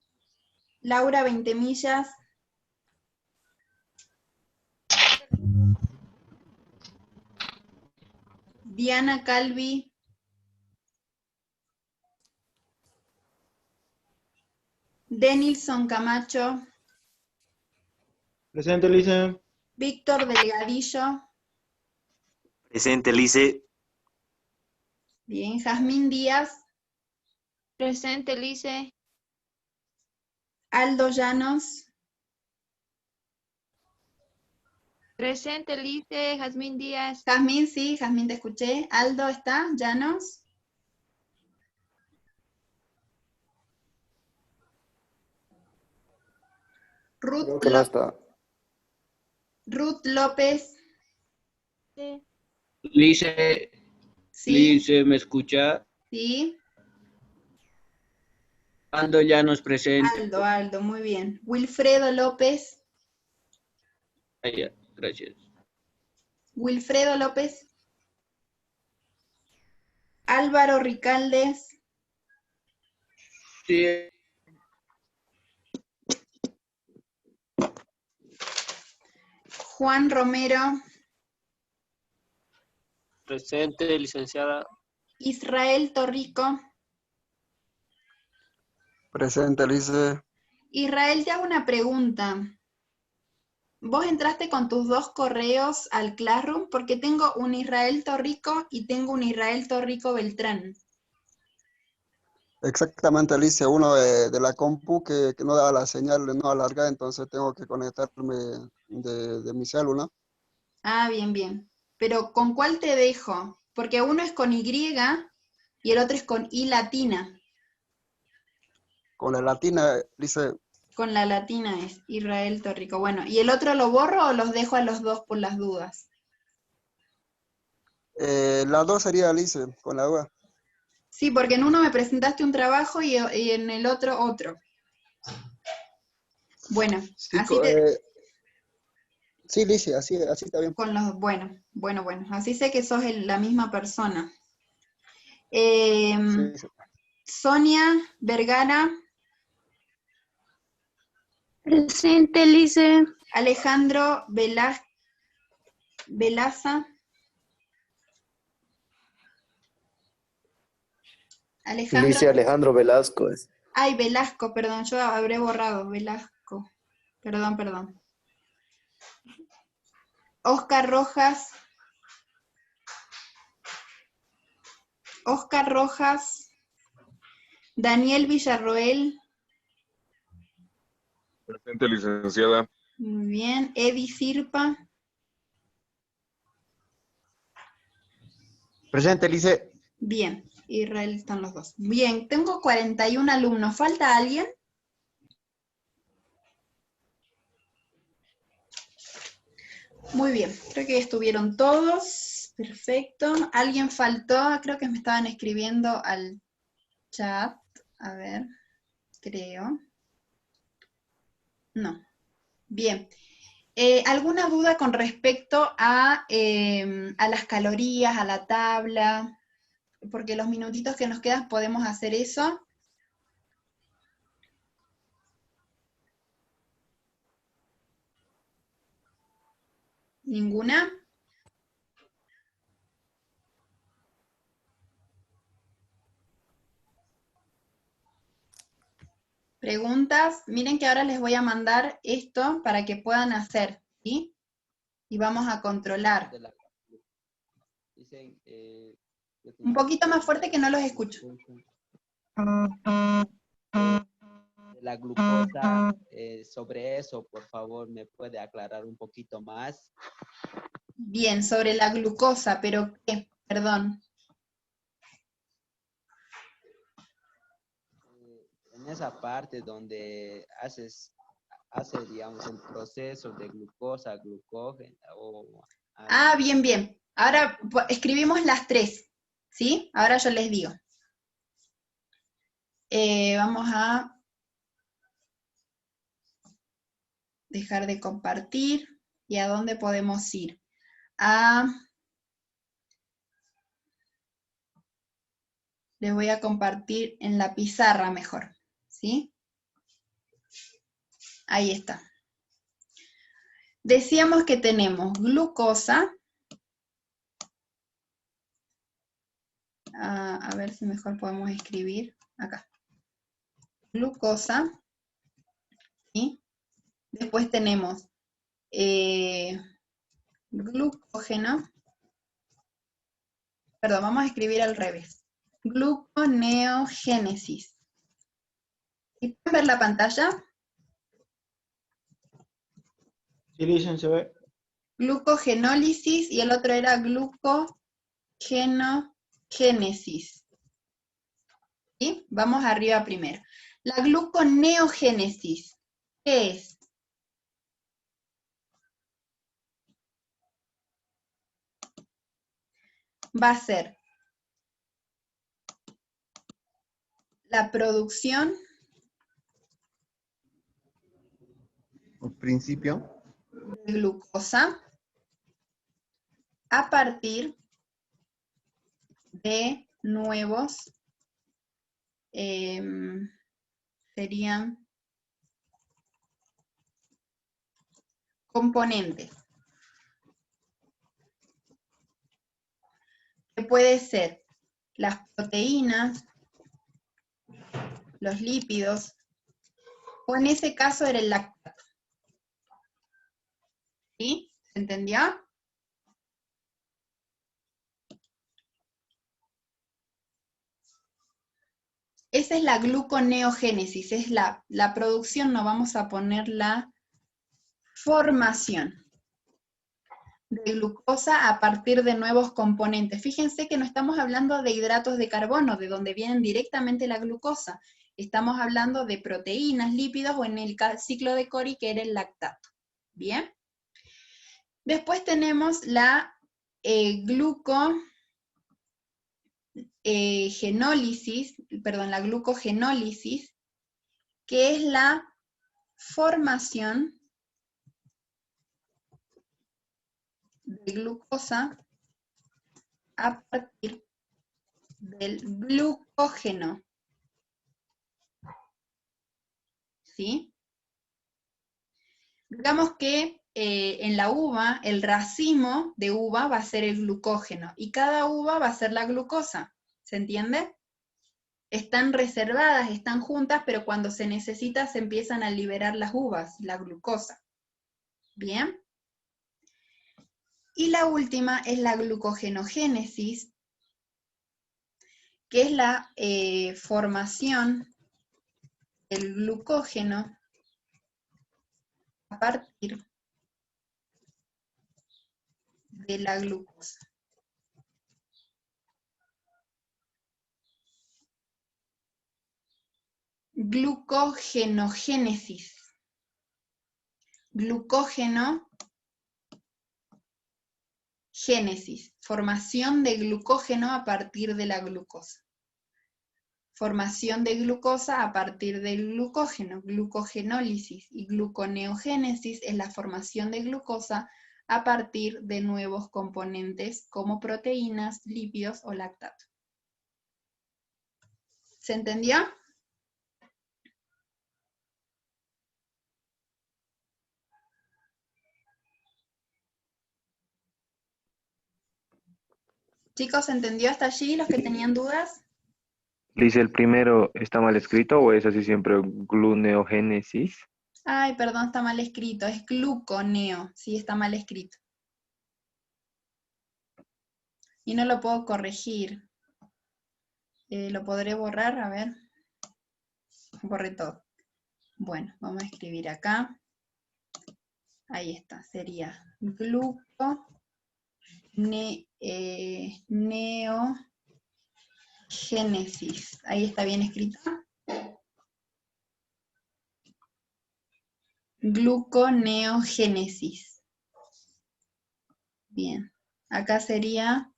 Laura Ventemillas. Diana Calvi. Denilson Camacho. Presente, Lice. Víctor Delgadillo. Presente, Lice. Bien, Jazmín Díaz. Presente, Lice. Aldo Llanos. Presente, Lice. Jazmín Díaz. Jazmín, sí, Jazmín te escuché. Aldo está, Llanos. Creo que no está. Ruth López. Sí. Lice, Sí, Lice, ¿me escucha? sí. Aldo Llanos presente. Aldo, muy bien. Wilfredo López. Ah, ya, gracias. Wilfredo López. Álvaro Ricaldes. Sí, Juan Romero. Presente, licenciada. Israel Torrico. Presente, Lice. Israel, te hago una pregunta. ¿Vos entraste con tus dos correos al Classroom? Porque tengo un Israel Torrico y tengo un Israel Torrico Beltrán. Exactamente, Lice. Uno de la compu que no daba la señal no alargada, entonces tengo que conectarme de mi celular. Ah, bien, bien. Pero ¿con cuál te dejo? Porque uno es con Y y el otro es con I latina. Con la latina, Lice. Con la latina es Israel Torrico. Bueno, ¿y el otro lo borro o los dejo a los dos por las dudas? Las dos sería Lice, con la duda. Sí, porque en uno me presentaste un trabajo y en el otro otro. Bueno, Sí, así te... sí, Lice, así está bien. Con los, bueno, así sé que sos la misma persona. Sí, sí. Sonia Vergara. Presente, Lice. Alejandro Velaza. Alejandro. Dice Alejandro Velasco. Ay, Velasco, perdón, yo habré borrado, Velasco. Perdón. Oscar Rojas. Daniel Villarroel. Presente, licenciada. Muy bien. Edi Sirpa. Presente, Lice. Bien. Israel están los dos. Bien, tengo 41 alumnos. ¿Falta alguien? Muy bien, creo que ya estuvieron todos. Perfecto. ¿Alguien faltó? Creo que me estaban escribiendo al chat. A ver, creo. No. Bien. ¿Alguna duda con respecto a las calorías, a la tabla? Porque los minutitos que nos quedan podemos hacer eso. ¿Ninguna? ¿Preguntas? Miren que ahora les voy a mandar esto para que puedan hacer, ¿sí? Y vamos a controlar. Dicen, Un poquito más fuerte que no los escucho. La glucosa, sobre eso, por favor, ¿me puede aclarar un poquito más? Bien, sobre la glucosa, pero ¿qué? Perdón. En esa parte donde hace, digamos, el proceso de glucosa, glucógeno, Bien. Ahora escribimos las tres, ¿sí? Ahora yo les digo. Vamos a dejar de compartir. ¿Y a dónde podemos ir? Les voy a compartir en la pizarra mejor, ¿sí? Ahí está. Decíamos que tenemos glucosa. A ver si mejor podemos escribir acá. Glucosa. ¿Sí? Después tenemos glucógeno. Perdón, vamos a escribir al revés. Gluconeogénesis. ¿Y pueden ver la pantalla? Sí, licenciada. Glucogenólisis y el otro era glucogenogénesis. ¿Sí? Vamos arriba primero. La gluconeogénesis, ¿qué es? Va a ser la producción Por principio. de glucosa a partir de nuevos, serían componentes. Que puede ser las proteínas, los lípidos, o en ese caso era el lactato. ¿Sí? ¿Se entendió? Esa es la gluconeogénesis, es la producción, no vamos a poner la formación de glucosa a partir de nuevos componentes. Fíjense que no estamos hablando de hidratos de carbono, de donde vienen directamente la glucosa. Estamos hablando de proteínas, lípidos, o en el ciclo de Cori, que era el lactato. ¿Bien? Después tenemos la la glucogenólisis, que es la formación de glucosa a partir del glucógeno. ¿Sí? Digamos que en la uva, el racimo de uva va a ser el glucógeno y cada uva va a ser la glucosa. ¿Se entiende? Están reservadas, están juntas, pero cuando se necesita se empiezan a liberar las uvas, la glucosa. ¿Bien? Y la última es la glucogenogénesis, que es la formación del glucógeno a partir de la glucosa. Glucogenogénesis. Glucógeno, génesis, formación de glucógeno a partir de la glucosa. Formación de glucosa a partir del glucógeno, glucogenólisis, y gluconeogénesis es la formación de glucosa a partir de nuevos componentes como proteínas, lípidos o lactato. ¿Se entendió? Chicos, ¿se entendió hasta allí los que tenían dudas? Dice, ¿el primero está mal escrito o es así siempre gluneogénesis? Ay, perdón, está mal escrito, es gluconeo, sí, está mal escrito. Y no lo puedo corregir. ¿Lo podré borrar? A ver. Borré todo. Bueno, vamos a escribir acá. Ahí está, sería gluconeogénesis. Ahí está bien escrito. Gluconeogénesis. Bien. Acá sería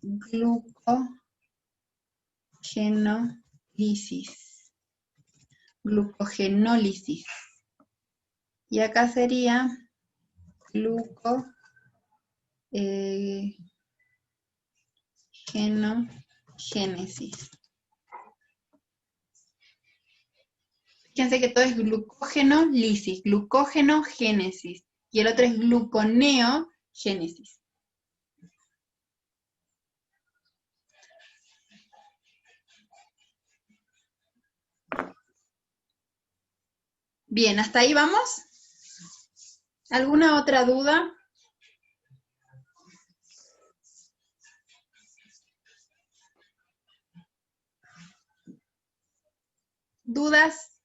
glucogenólisis. Glucogenólisis. Y acá sería glucogenogénesis. Fíjense que todo es glucógeno-lisis, glucógeno-génesis, y el otro es gluconeo-génesis. Bien, ¿hasta ahí vamos? ¿Alguna otra duda? ¿Dudas?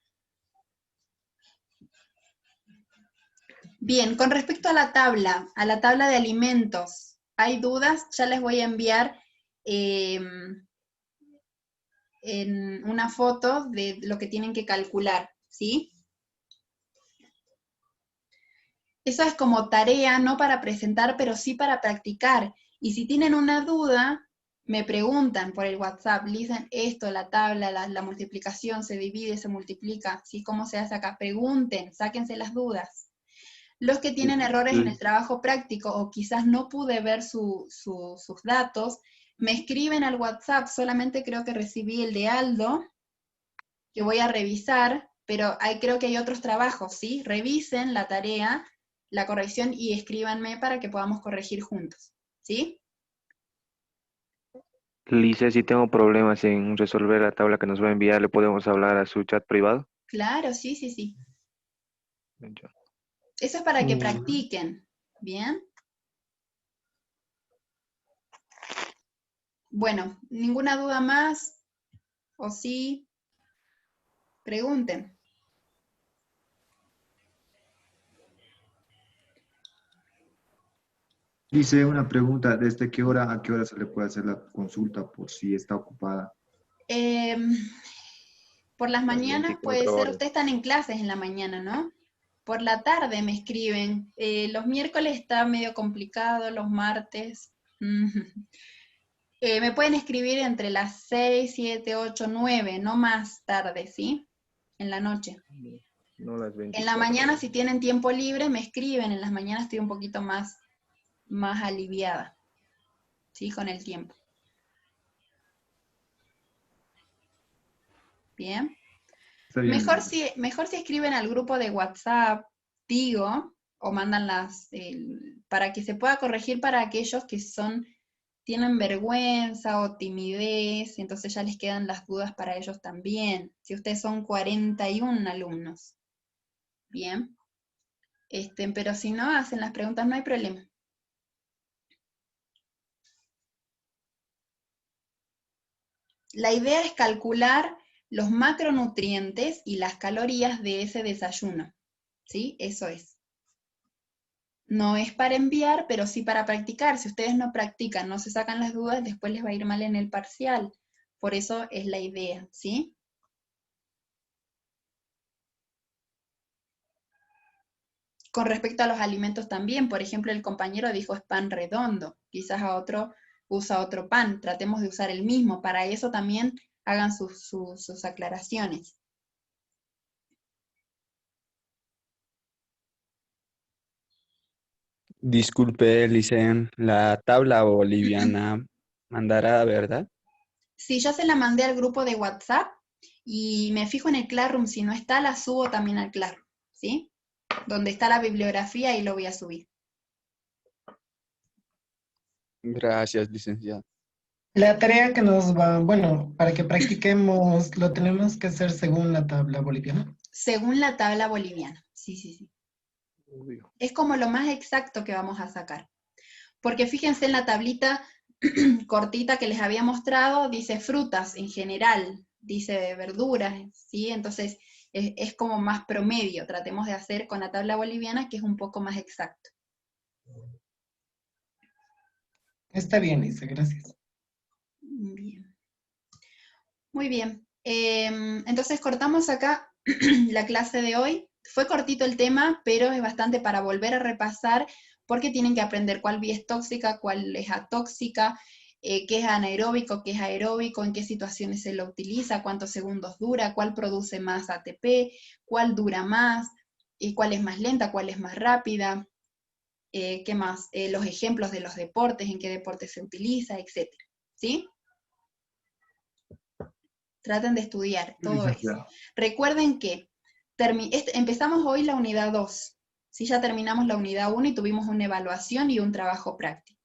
Bien, con respecto a la tabla de alimentos, ¿hay dudas? Ya les voy a enviar en una foto de lo que tienen que calcular, ¿sí? Eso es como tarea, no para presentar, pero sí para practicar. Y si tienen una duda, me preguntan por el WhatsApp, le dicen esto, la tabla, la multiplicación, se divide, se multiplica, ¿sí? ¿Cómo se hace acá? Pregunten, sáquense las dudas. Los que tienen errores en el trabajo práctico o quizás no pude ver sus datos, me escriben al WhatsApp, solamente creo que recibí el de Aldo, que voy a revisar, pero creo que hay otros trabajos, ¿sí? Revisen la tarea, la corrección y escríbanme para que podamos corregir juntos, ¿sí? Lice, si tengo problemas en resolver la tabla que nos va a enviar, ¿le podemos hablar a su chat privado? Claro, sí, sí, sí. Eso es para que practiquen, ¿bien? Bueno, ¿ninguna duda más? ¿O sí? Pregunten. Dice una pregunta, ¿desde qué hora a qué hora se le puede hacer la consulta por si está ocupada? Por las mañanas 24 puede ser, horas. ustedes están en clases en la mañana, ¿no? Por la tarde me escriben. Los miércoles está medio complicado, los martes. Me pueden escribir entre las 6, 7, 8, 9, no más tarde, ¿sí? En la noche. No las 24 En la mañana, horas. si tienen tiempo libre, me escriben. En las mañanas estoy un poquito más aliviada, ¿sí? Con el tiempo. Bien. Está bien. Mejor si escriben al grupo de WhatsApp, castigo, o mandan para que se pueda corregir para aquellos que tienen vergüenza o timidez, entonces ya les quedan las dudas para ellos también. Si ustedes son 41 alumnos. Bien. Pero si no hacen las preguntas, no hay problema. La idea es calcular los macronutrientes y las calorías de ese desayuno. ¿Sí? Eso es. No es para enviar, pero sí para practicar. Si ustedes no practican, no se sacan las dudas, después les va a ir mal en el parcial. Por eso es la idea, ¿sí? Con respecto a los alimentos también, por ejemplo, el compañero dijo es pan redondo, quizás a otro usa otro pan, tratemos de usar el mismo, para eso también hagan sus aclaraciones. Disculpe, Licen, la tabla boliviana mandará, ¿verdad? Sí, ya se la mandé al grupo de WhatsApp y me fijo en el Classroom, si no está, la subo también al Classroom, ¿sí? Donde está la bibliografía y lo voy a subir. Gracias, licenciada. La tarea que nos va, bueno, para que practiquemos, lo tenemos que hacer según la tabla boliviana. Según la tabla boliviana, sí, sí, sí. Obvio. Es como lo más exacto que vamos a sacar. Porque fíjense en la tablita cortita que les había mostrado, dice frutas en general, dice verduras, ¿sí? Entonces es como más promedio. Tratemos de hacer con la tabla boliviana, que es un poco más exacto. Está bien, Lisa, gracias. Bien. Muy bien. Entonces cortamos acá la clase de hoy. Fue cortito el tema, pero es bastante para volver a repasar, porque tienen que aprender cuál vía es tóxica, cuál es atóxica, qué es anaeróbico, qué es aeróbico, en qué situaciones se lo utiliza, cuántos segundos dura, cuál produce más ATP, cuál dura más, y cuál es más lenta, cuál es más rápida, qué más, los ejemplos de los deportes, en qué deporte se utiliza, etc. ¿Sí? Traten de estudiar todo eso. Recuerden que empezamos hoy la unidad 2. ¿Sí? Ya terminamos la unidad 1 y tuvimos una evaluación y un trabajo práctico.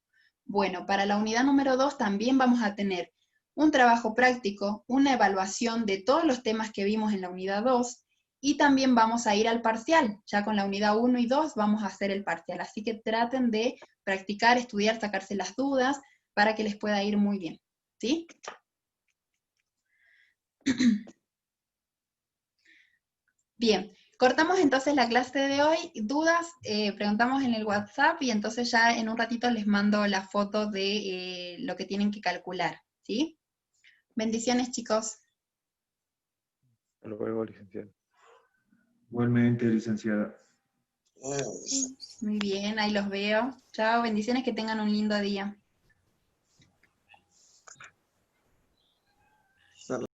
Bueno, para la unidad número 2 también vamos a tener un trabajo práctico, una evaluación de todos los temas que vimos en la unidad 2, y también vamos a ir al parcial. Ya con la unidad 1 y 2 vamos a hacer el parcial. Así que traten de practicar, estudiar, sacarse las dudas para que les pueda ir muy bien. ¿Sí? Bien, cortamos entonces la clase de hoy. ¿Dudas? Preguntamos en el WhatsApp y entonces ya en un ratito les mando la foto de lo que tienen que calcular, ¿sí? Bendiciones, chicos. Hasta luego, licenciada. Igualmente, licenciada. Muy bien, ahí los veo. Chao, bendiciones, que tengan un lindo día.